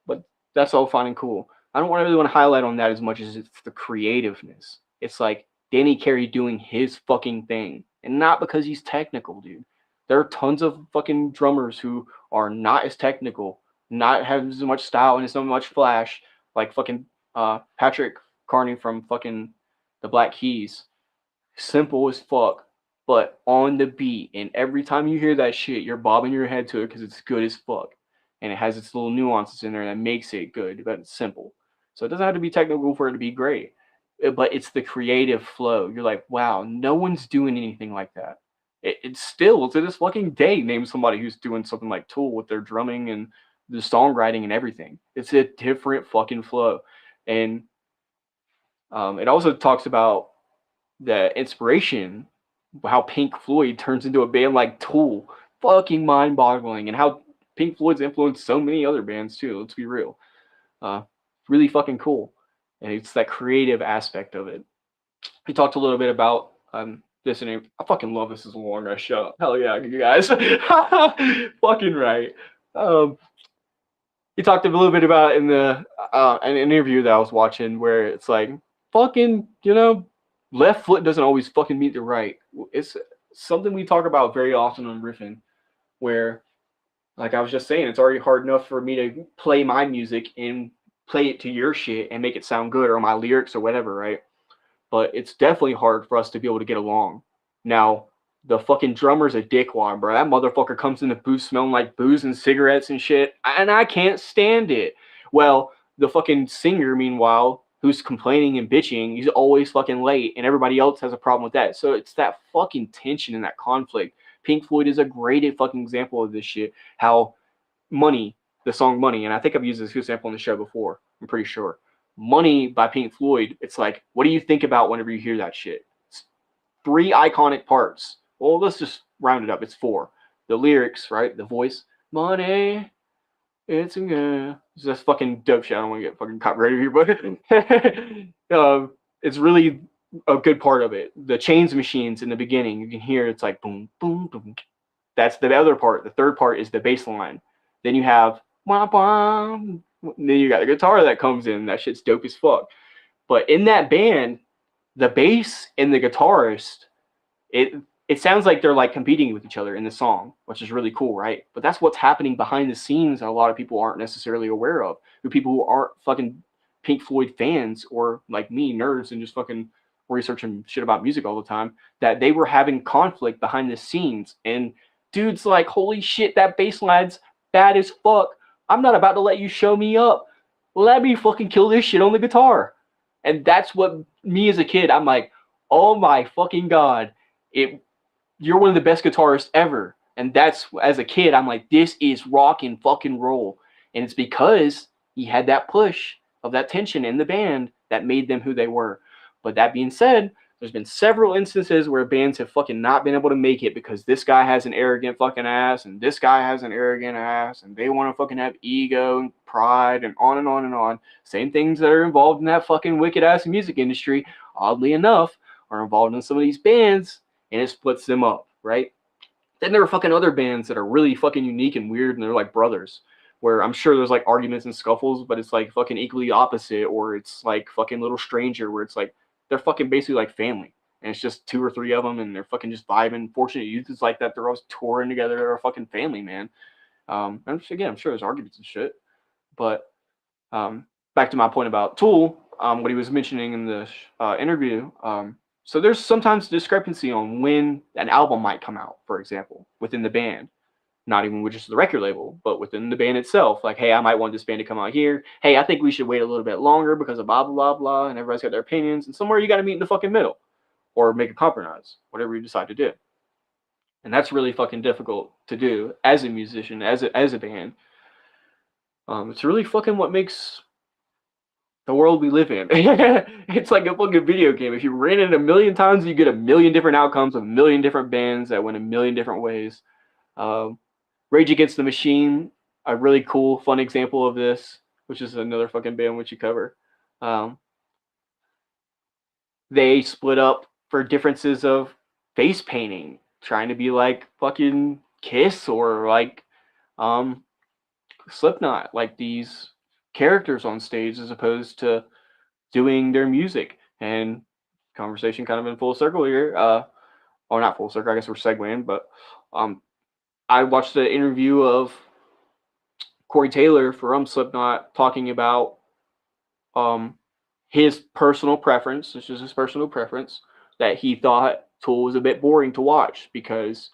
But that's all fine and cool. I don't really want to highlight on that as much as it's the creativeness. It's like Danny Carey doing his fucking thing. And not because he's technical, dude. There are tons of fucking drummers who are not as technical, not have as much style and so much flash, like fucking Patrick Carney from fucking the Black Keys. Simple as fuck, but on the beat. And every time you hear that shit, you're bobbing your head to it because it's good as fuck. And it has its little nuances in there that makes it good, but it's simple. So it doesn't have to be technical for it to be great. But it's the creative flow. You're like, wow, no one's doing anything like that. It's still to this fucking day, name somebody who's doing something like Tool with their drumming and the songwriting and everything. It's a different fucking flow. And it also talks about the inspiration, how Pink Floyd turns into a band like Tool. Fucking mind boggling. And how Pink Floyd's influenced so many other bands too, let's be real. Really fucking cool. And it's that creative aspect of it. He talked a little bit about this, and I fucking love This Is a Long Ass Show. Hell yeah, you guys. Fucking right. Um, he talked a little bit about in the an interview that I was watching where it's like fucking, left foot doesn't always fucking meet the right. It's something we talk about very often on Riffin, where, like I was just saying, it's already hard enough for me to play my music and play it to your shit and make it sound good, or my lyrics or whatever, right? But it's definitely hard for us to be able to get along. Now, the fucking drummer's a dickwad, bro. That motherfucker comes in the booth smelling like booze and cigarettes and shit, and I can't stand it. Well, the fucking singer, meanwhile, who's complaining and bitching, he's always fucking late, and everybody else has a problem with that. So it's that fucking tension and that conflict. Pink Floyd is a great fucking example of this shit. How Money, the song Money, and I think I've used this example on the show before, I'm pretty sure. Money by Pink Floyd, it's like, what do you think about whenever you hear that shit? It's 3 iconic parts. Well, let's just round it up. It's 4. The lyrics, right? The voice, money, it's a it's just fucking dope shit. I don't want to get fucking copyrighted here, but it's really a good part of it. The chains machines in the beginning, you can hear it's like boom, boom, boom. That's the other part. The third part is the bass line. Then you have wah, wah. Then you got the guitar that comes in. That shit's dope as fuck. But in that band, the bass and the guitarist, it it sounds like they're like competing with each other in the song, which is really cool, right? But that's what's happening behind the scenes that a lot of people aren't necessarily aware of. The people who aren't fucking Pink Floyd fans, or like me, nerds, and just fucking researching shit about music all the time, that they were having conflict behind the scenes. And dude's like, holy shit, that bass line's bad as fuck. I'm not about to let you show me up. Let me fucking kill this shit on the guitar. And that's what me as a kid, I'm like, oh my fucking god, you're one of the best guitarists ever. And that's, as a kid, I'm like, this is rock and fucking roll. And it's because he had that push of that tension in the band that made them who they were. But that being said, there's been several instances where bands have fucking not been able to make it because this guy has an arrogant fucking ass and this guy has an arrogant ass and they want to fucking have ego and pride and on and on and on. Same things that are involved in that fucking wicked ass music industry, oddly enough, are involved in some of these bands, and it splits them up, right? Then there are fucking other bands that are really fucking unique and weird, and they're like brothers, where I'm sure there's like arguments and scuffles, but it's like fucking equally opposite, or it's like fucking Little Stranger, where it's like they're fucking basically like family, and it's just 2 or 3 of them, and they're fucking just vibing. Fortunate Youth is like that; they're always touring together. They're a fucking family, man. And again, I'm sure there's arguments and shit, but back to my point about Tool, what he was mentioning in the interview. So there's sometimes discrepancy on when an album might come out, for example, within the band. Not even with just the record label, but within the band itself. Like, hey, I might want this band to come out here. Hey, I think we should wait a little bit longer because of blah, blah, blah, blah. And everybody's got their opinions. And somewhere you got to meet in the fucking middle or make a compromise, whatever you decide to do. And that's really fucking difficult to do as a musician, as a band. It's really fucking what makes the world we live in. It's like a fucking video game. If you ran it a million times, you get a million different outcomes of a million different bands that went a million different ways. Rage Against the Machine, a really cool, fun example of this, which is another fucking band which you cover. They split up for differences of face painting, trying to be like fucking Kiss or like Slipknot, like these characters on stage as opposed to doing their music. And conversation kind of in full circle here. Or not full circle, I guess we're segueing, but I watched the interview of Corey Taylor from Slipknot talking about his personal preference, this is his personal preference, that he thought Tool was a bit boring to watch because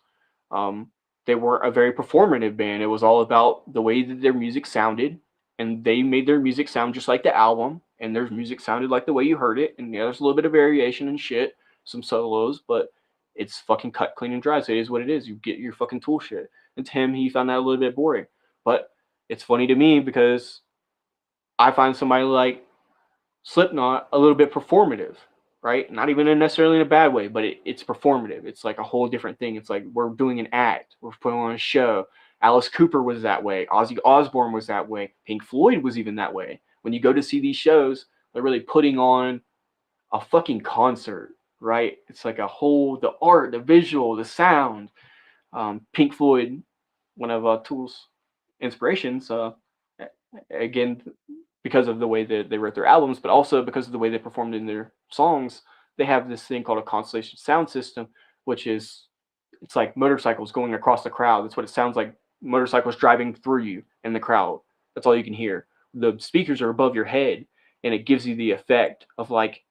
they weren't a very performative band. It was all about the way that their music sounded, and they made their music sound just like the album, and their music sounded like the way you heard it. And yeah, there's a little bit of variation and shit, some solos, but it's fucking cut, clean, and dry. So it is what it is. You get your fucking Tool shit. And to him, he found that a little bit boring. But it's funny to me because I find somebody like Slipknot a little bit performative, right? Not even necessarily in a bad way, but it's performative. It's like a whole different thing. It's like we're doing an act, we're putting on a show. Alice Cooper was that way. Ozzy Osbourne was that way. Pink Floyd was even that way. When you go to see these shows, they're really putting on a fucking concert, right? It's like a whole, the art, the visual, the sound. Pink Floyd, one of Tool's inspirations, again, because of the way that they wrote their albums, but also because of the way they performed in their songs, they have this thing called a Constellation sound system, which is, it's like motorcycles going across the crowd. That's what it sounds like. Motorcycles driving through you in the crowd. That's all you can hear. The speakers are above your head, and it gives you the effect of like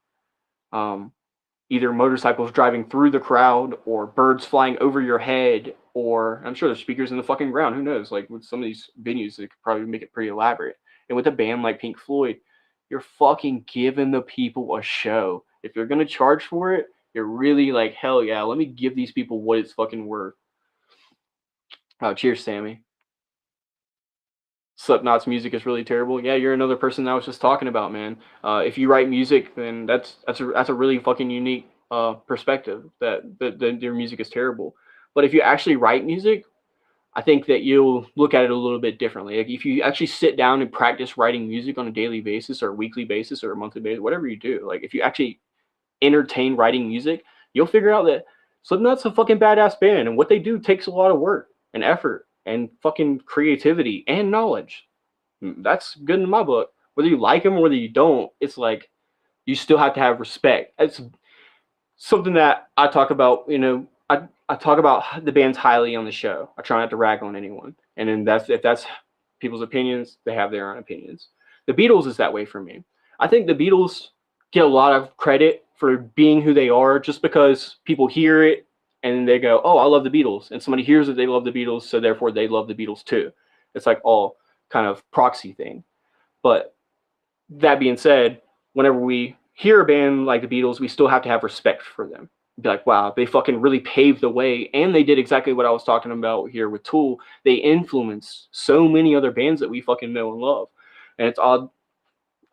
either motorcycles driving through the crowd or birds flying over your head, or I'm sure there's speakers in the fucking ground. Who knows? Like with some of these venues, they could probably make it pretty elaborate. And with a band like Pink Floyd, you're fucking giving the people a show. If you're gonna charge for it, you're really like, hell yeah, let me give these people what it's fucking worth. Oh, cheers, Sammy. Slipknot's music is really terrible. Yeah, you're another person that I was just talking about, man. If you write music, then that's a really fucking unique perspective that their music is terrible. But if you actually write music, I think that you'll look at it a little bit differently. Like if you actually sit down and practice writing music on a daily basis or a weekly basis or a monthly basis, whatever you do, like if you actually entertain writing music, you'll figure out that Slipknot's a fucking badass band, and what they do takes a lot of work and effort and fucking creativity and knowledge. That's good in my book. Whether you like them or whether you don't, it's like you still have to have respect. It's something that I talk about. I talk about the bands highly on the show. I try not to rag on anyone, and then if that's people's opinions, they have their own opinions. The Beatles is that way for me. I think the Beatles get a lot of credit for being who they are just because people hear it and they go, "Oh, I love the Beatles," and somebody hears that they love the Beatles, so therefore they love the Beatles too. It's like all kind of proxy thing. But that being said, whenever we hear a band like the Beatles, we still have to have respect for them. Be like, wow, they fucking really paved the way, and they did exactly what I was talking about here with Tool. They influenced so many other bands that we fucking know and love. And it's odd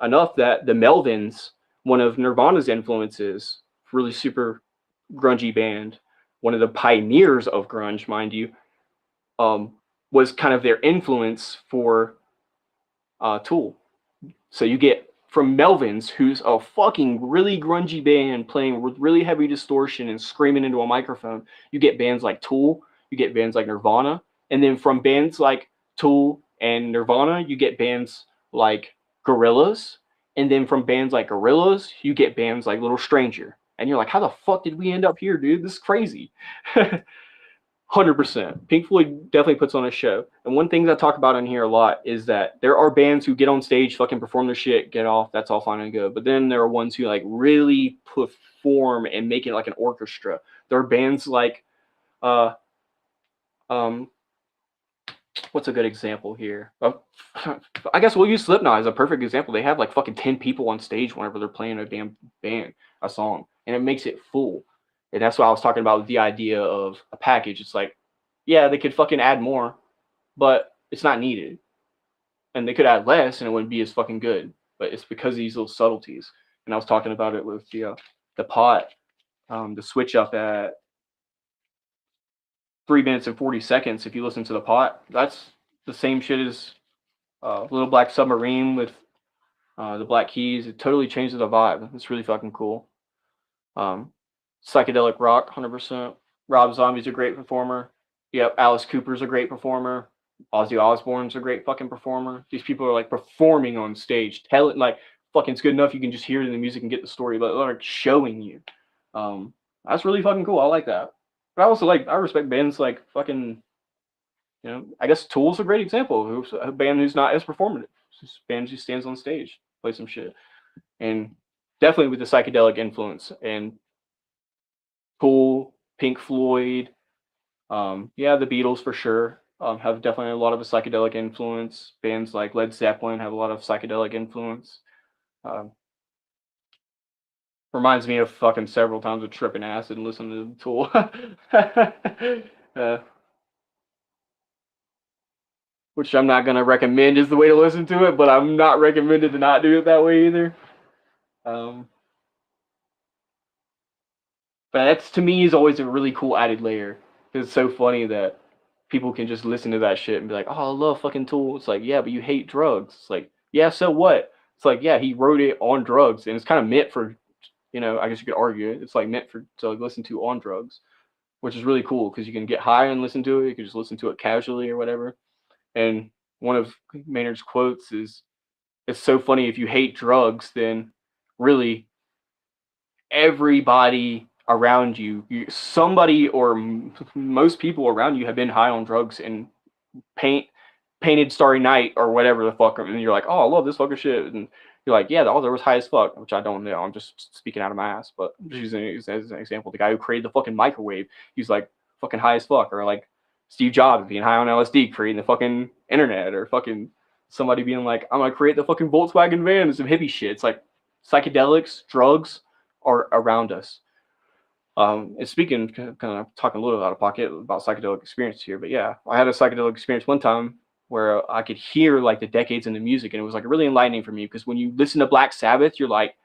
enough that the Melvins, one of Nirvana's influences, really super grungy band, one of the pioneers of grunge, mind you, was kind of their influence for Tool. So you get from Melvins, who's a fucking really grungy band playing with really heavy distortion and screaming into a microphone. You get bands like Tool, you get bands like Nirvana, and then from bands like Tool and Nirvana, you get bands like Gorillaz, and then from bands like Gorillaz, you get bands like Little Stranger. And you're like, how the fuck did we end up here, dude? This is crazy. 100%. Pink Floyd definitely puts on a show. And one thing that I talk about in here a lot is that there are bands who get on stage, fucking perform their shit, get off, that's all fine and good. But then there are ones who like really perform and make it like an orchestra. There are bands like uh um what's a good example here? I guess we'll use Slipknot as a perfect example. They have like fucking 10 people on stage whenever they're playing a damn band, a song, and it makes it full. And that's what I was talking about with the idea of a package. It's like, yeah, they could fucking add more, but it's not needed. And they could add less and it wouldn't be as fucking good. But it's because of these little subtleties. And I was talking about it with the pot, the switch up at 3 minutes and 40 seconds. If you listen to the pot, that's the same shit as Little Black Submarine with the Black Keys. It totally changes the vibe. It's really fucking cool. Psychedelic rock, 100%. Rob Zombie's a great performer. Yep, Alice Cooper's a great performer. Ozzy Osbourne's a great fucking performer. These people are like performing on stage, telling like fucking it's good enough you can just hear it in the music and get the story, but they're like showing you. That's really fucking cool. I like that. But I also I respect bands like fucking, I guess Tool's a great example of a band who's not as performative. It's just a band who stands on stage, play some shit, and definitely with the psychedelic influence. And Tool, Pink Floyd, yeah, the Beatles for sure. Have definitely a lot of a psychedelic influence. Bands like Led Zeppelin have a lot of psychedelic influence. Um, Reminds me of fucking several times of tripping acid and listening to Tool. uh, which I'm not gonna recommend is the way to listen to it, but I'm not recommended to not do it that way either. Um, but that's to me is always a really cool added layer. It's so funny that people can just listen to that shit and be like, "Oh, I love fucking Tool." It's like, yeah, but you hate drugs. It's like, yeah, so what? It's like, yeah, he wrote it on drugs, and it's kind of meant for, I guess you could argue it. It's like meant for to listen to on drugs, which is really cool because you can get high and listen to it. You can just listen to it casually or whatever. And one of Maynard's quotes is, "It's so funny if you hate drugs, then really everybody around somebody or most people around you have been high on drugs and paint painted Starry Night or whatever the fuck, and you're like, oh, I love this fucking shit, and you're like, yeah, the author was high as fuck, which I don't know. I'm just speaking out of my ass, but I'm just using it as an example. The guy who created the fucking microwave, he's like fucking high as fuck, or like Steve Jobs being high on LSD, creating the fucking internet, or fucking somebody being like, I'm gonna create the fucking Volkswagen van and some hippie shit. It's like psychedelics, drugs are around us. And speaking, kind of talking a little out of pocket about psychedelic experience here, but yeah, I had a psychedelic experience one time where I could hear like the decades in the music, and it was like really enlightening for me because when you listen to Black Sabbath, you're like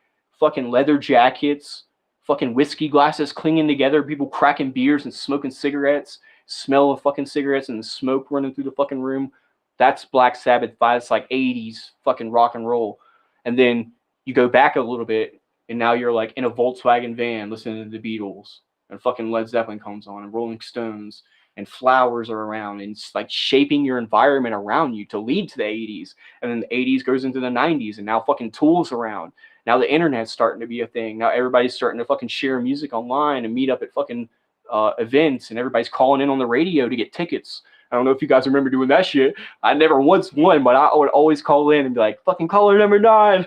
fucking leather jackets, fucking whiskey glasses clinging together, people cracking beers and smoking cigarettes, smell of fucking cigarettes and the smoke running through the fucking room. That's Black Sabbath vibes. It's like 80s fucking rock and roll. And then you go back a little bit and now you're like in a Volkswagen van listening to the Beatles, and fucking Led Zeppelin comes on, and Rolling Stones, and flowers are around, and it's like shaping your environment around you to lead to the 80s. And then the 80s goes into the 90s, and now fucking Tool's around. Now the internet's starting to be a thing. Now everybody's starting to fucking share music online and meet up at fucking events, and everybody's calling in on the radio to get tickets. I don't know if you guys remember doing that shit. I never once won, but I would always call in and be like, fucking caller number 9.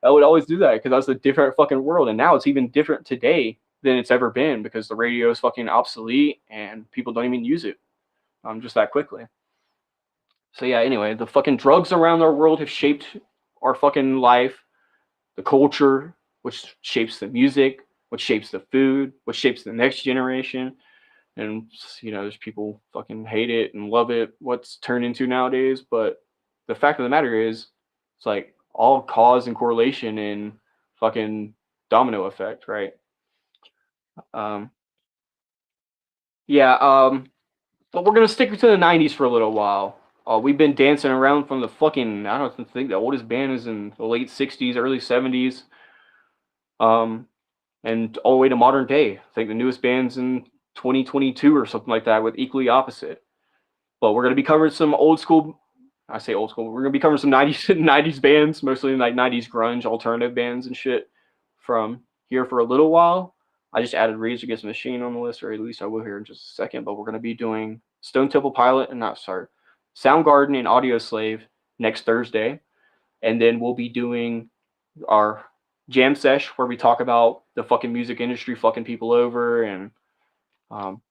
I would always do that because that's a different fucking world. And now it's even different today than it's ever been because the radio is fucking obsolete and people don't even use it just that quickly. So yeah, anyway, the fucking drugs around our world have shaped our fucking life, the culture, which shapes the music, which shapes the food, which shapes the next generation. And there's people fucking hate it and love it, what's turned into nowadays. But the fact of the matter is, it's like all cause and correlation and fucking domino effect, right? Um, yeah, but we're gonna stick to the '90s for a little while. We've been dancing around from the fucking, I don't think the oldest band is in the late '60s, early '70s, and all the way to modern day. I think the newest band's in 2022 or something like that with equally opposite. But we're gonna be covering some old school. I say old school. We're gonna be covering some '90s bands, mostly like '90s grunge, alternative bands and shit from here for a little while. I just added Rage Against the Machine on the list, or at least I will here in just a second. But we're gonna be doing Stone Temple Pilot and not sorry, Soundgarden and Audio Slave next Thursday, and then we'll be doing our jam sesh where we talk about the fucking music industry fucking people over and um,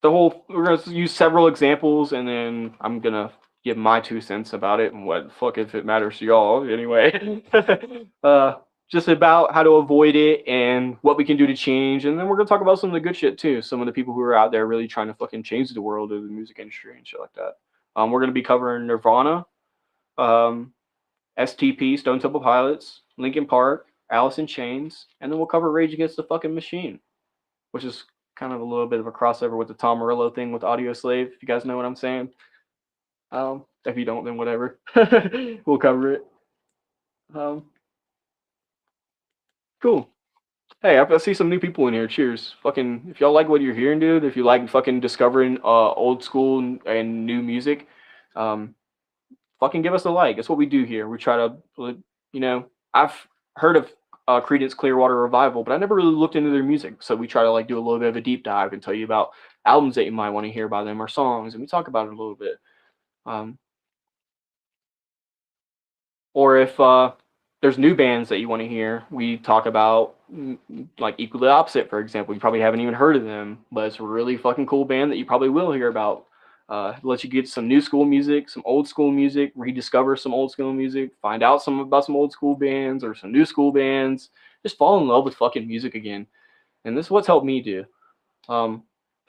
we're gonna use several examples, and then I'm gonna give my 2 cents about it and what fuck if it matters to y'all anyway. Just about how to avoid it and what we can do to change, and then we're gonna talk about some of the good shit too. Some of the people who are out there really trying to fucking change the world of the music industry and shit like that. We're gonna be covering Nirvana, um, STP, Stone Temple Pilots, Linkin Park, Alice in Chains, and then we'll cover Rage Against the fucking Machine, which is kind of a little bit of a crossover with the Tom Morello thing with Audio Slave, if you guys know what I'm saying. If you don't, then whatever. We'll cover it. Um, cool. Hey, I see some new people in here. Cheers. Fucking, if y'all like what you're hearing, dude, if you like fucking discovering old school and new music, um, fucking give us a like. That's what we do here. We try to, I've heard of Creedence Clearwater Revival, but I never really looked into their music. So we try to like do a little bit of a deep dive and tell you about albums that you might want to hear by them or songs, and we talk about it a little bit. Um, or if there's new bands that you want to hear, we talk about like equally opposite, for example. You probably haven't even heard of them, but it's a really fucking cool band that you probably will hear about. Let you get some new school music, some old school music, rediscover some old school music, find out some about some old school bands or some new school bands. Just fall in love with fucking music again. And this is what's helped me do. Um,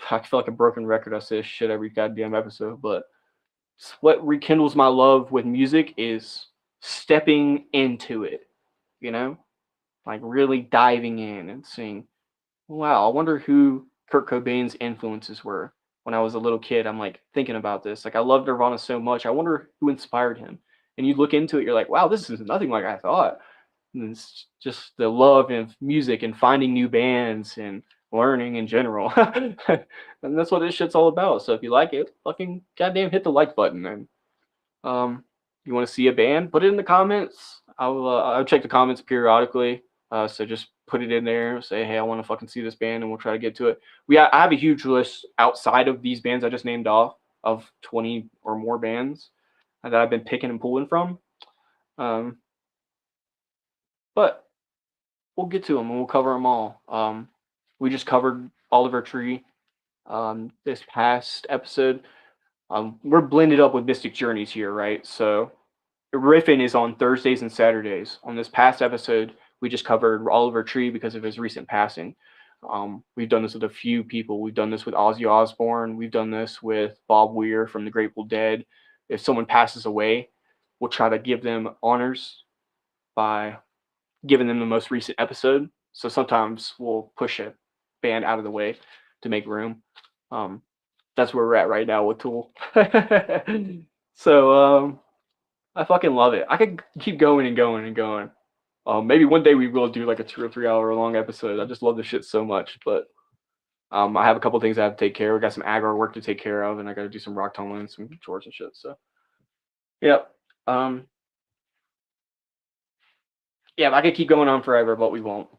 I feel like a broken record. I say this shit every goddamn episode, but what rekindles my love with music is stepping into it, you know? Like really diving in and seeing, wow, I wonder who Kurt Cobain's influences were when I was a little kid. I'm like thinking about this. Like I love Nirvana so much. I wonder who inspired him. And you look into it, you're like, wow, this is nothing like I thought. And it's just the love of music and finding new bands and learning in general. And that's what this shit's all about. So if you like it, fucking goddamn hit the like button. And you want to see a band, put it in the comments. I'll check the comments periodically. So just put it in there. Say, hey, I want to fucking see this band, and we'll try to get to it. I have a huge list outside of these bands I just named off of 20 or more bands that I've been picking and pulling from. But we'll get to them and we'll cover them all. We just covered Oliver Tree this past episode. We're blended up with Mystic Journeys here, right? So Riffin is on Thursdays and Saturdays. On this past episode, we just covered Oliver Tree because of his recent passing. We've done this with a few people. We've done this with Ozzy Osbourne. We've done this with Bob Weir from the Grateful Dead. If someone passes away, we'll try to give them honors by giving them the most recent episode. So sometimes we'll push a band out of the way to make room. That's where we're at right now with Tool. So I fucking love it. I could keep going and going and going. Maybe one day we will do like a 2 or 3 hour long episode. I just love this shit so much. But I have a couple things I have to take care of. We got some aggro work to take care of, and I got to do some rock tumbling and some chores and shit. So, yep. Yeah, I could keep going on forever, but we won't.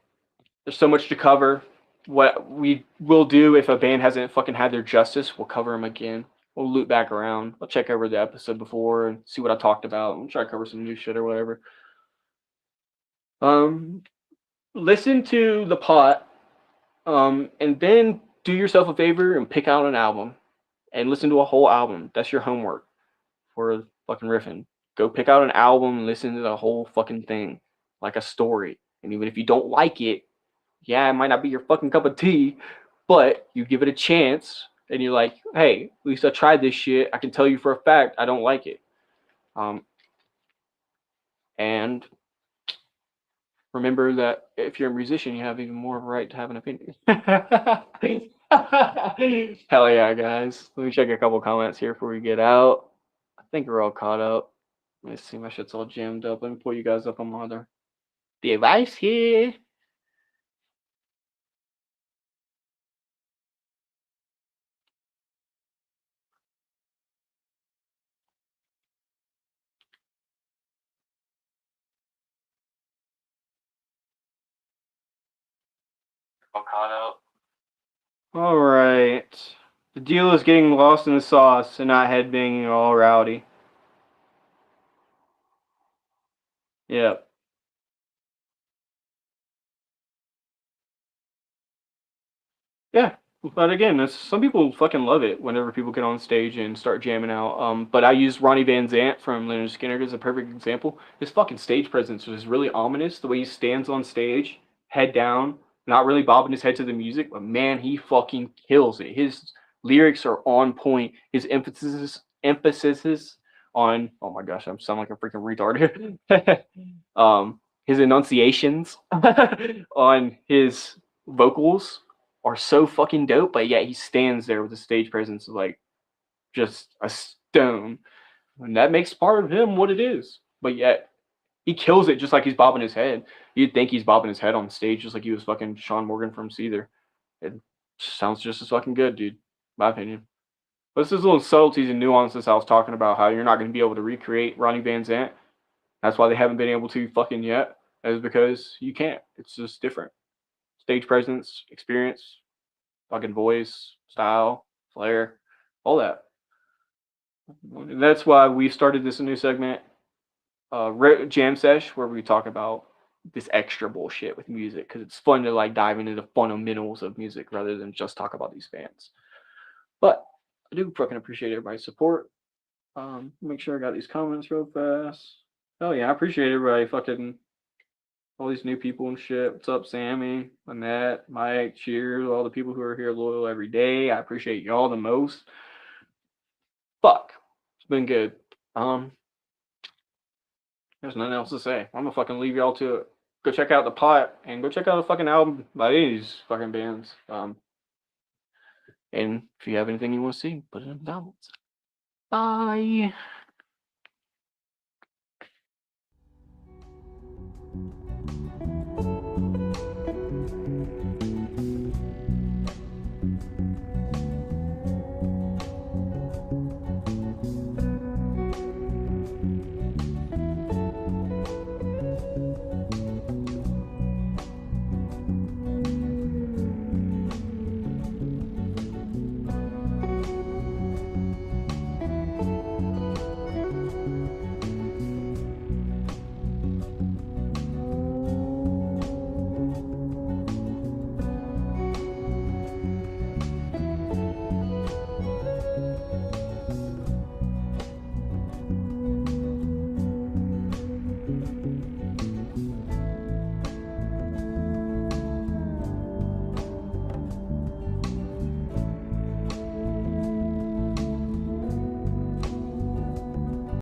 There's so much to cover. What we will do if a band hasn't fucking had their justice, we'll cover them again. We'll loop back around. I'll check over the episode before and see what I talked about. And try to cover some new shit or whatever. Listen to the pot, and then do yourself a favor and pick out an album and listen to a whole album. That's your homework for fucking riffing. Go pick out an album and listen to the whole fucking thing like a story. And even if you don't like it, yeah, it might not be your fucking cup of tea, but you give it a chance and you're like, hey, at least I tried this shit. I can tell you for a fact I don't like it. And remember that if you're a musician, you have even more of a right to have an opinion. Hell yeah, guys. Let me check a couple comments here before we get out. I think we're all caught up. Let me see, my shit's all jammed up. Let me pull you guys up on my other device here. All caught up. All right. The deal is getting lost in the sauce and not headbanging all rowdy. Yep. Yeah. But again, some people fucking love it whenever people get on stage and start jamming out. But I use Ronnie Van Zant from Leonard Skinner as a perfect example. His fucking stage presence was really ominous. The way he stands on stage, head down, not really bobbing his head to the music, but man, he fucking kills it. His lyrics are on point. His emphasis on, oh my gosh, I'm sounding like a freaking retard here. His enunciations on his vocals are so fucking dope, but yet he stands there with a stage presence of like just a stone. And that makes part of him what it is. But yet he kills it just like he's bobbing his head. You'd think he's bobbing his head on stage just like he was fucking Sean Morgan from Seether. It sounds just as fucking good, dude. My opinion. But this is little subtleties and nuances I was talking about, how you're not going to be able to recreate Ronnie Van Zant. That's why they haven't been able to fucking yet, is because you can't. It's just different. Stage presence, experience, fucking voice, style, flair, all that. And that's why we started this new segment, Jam Sesh, where we talk about this extra bullshit with music because it's fun to like dive into the fundamentals of music rather than just talk about these bands. But I do fucking appreciate everybody's support. Make sure I got these comments real fast. Oh yeah, I appreciate everybody fucking all these new people and shit. What's up, Sammy, Annette, Mike, Cheers, all the people who are here loyal every day. I appreciate y'all the most. Fuck. It's been good. There's nothing else to say. I'm gonna fucking leave y'all to it. Go check out the pot and go check out the fucking album by these fucking bands. And if you have anything you want to see, put it in the comments. Bye.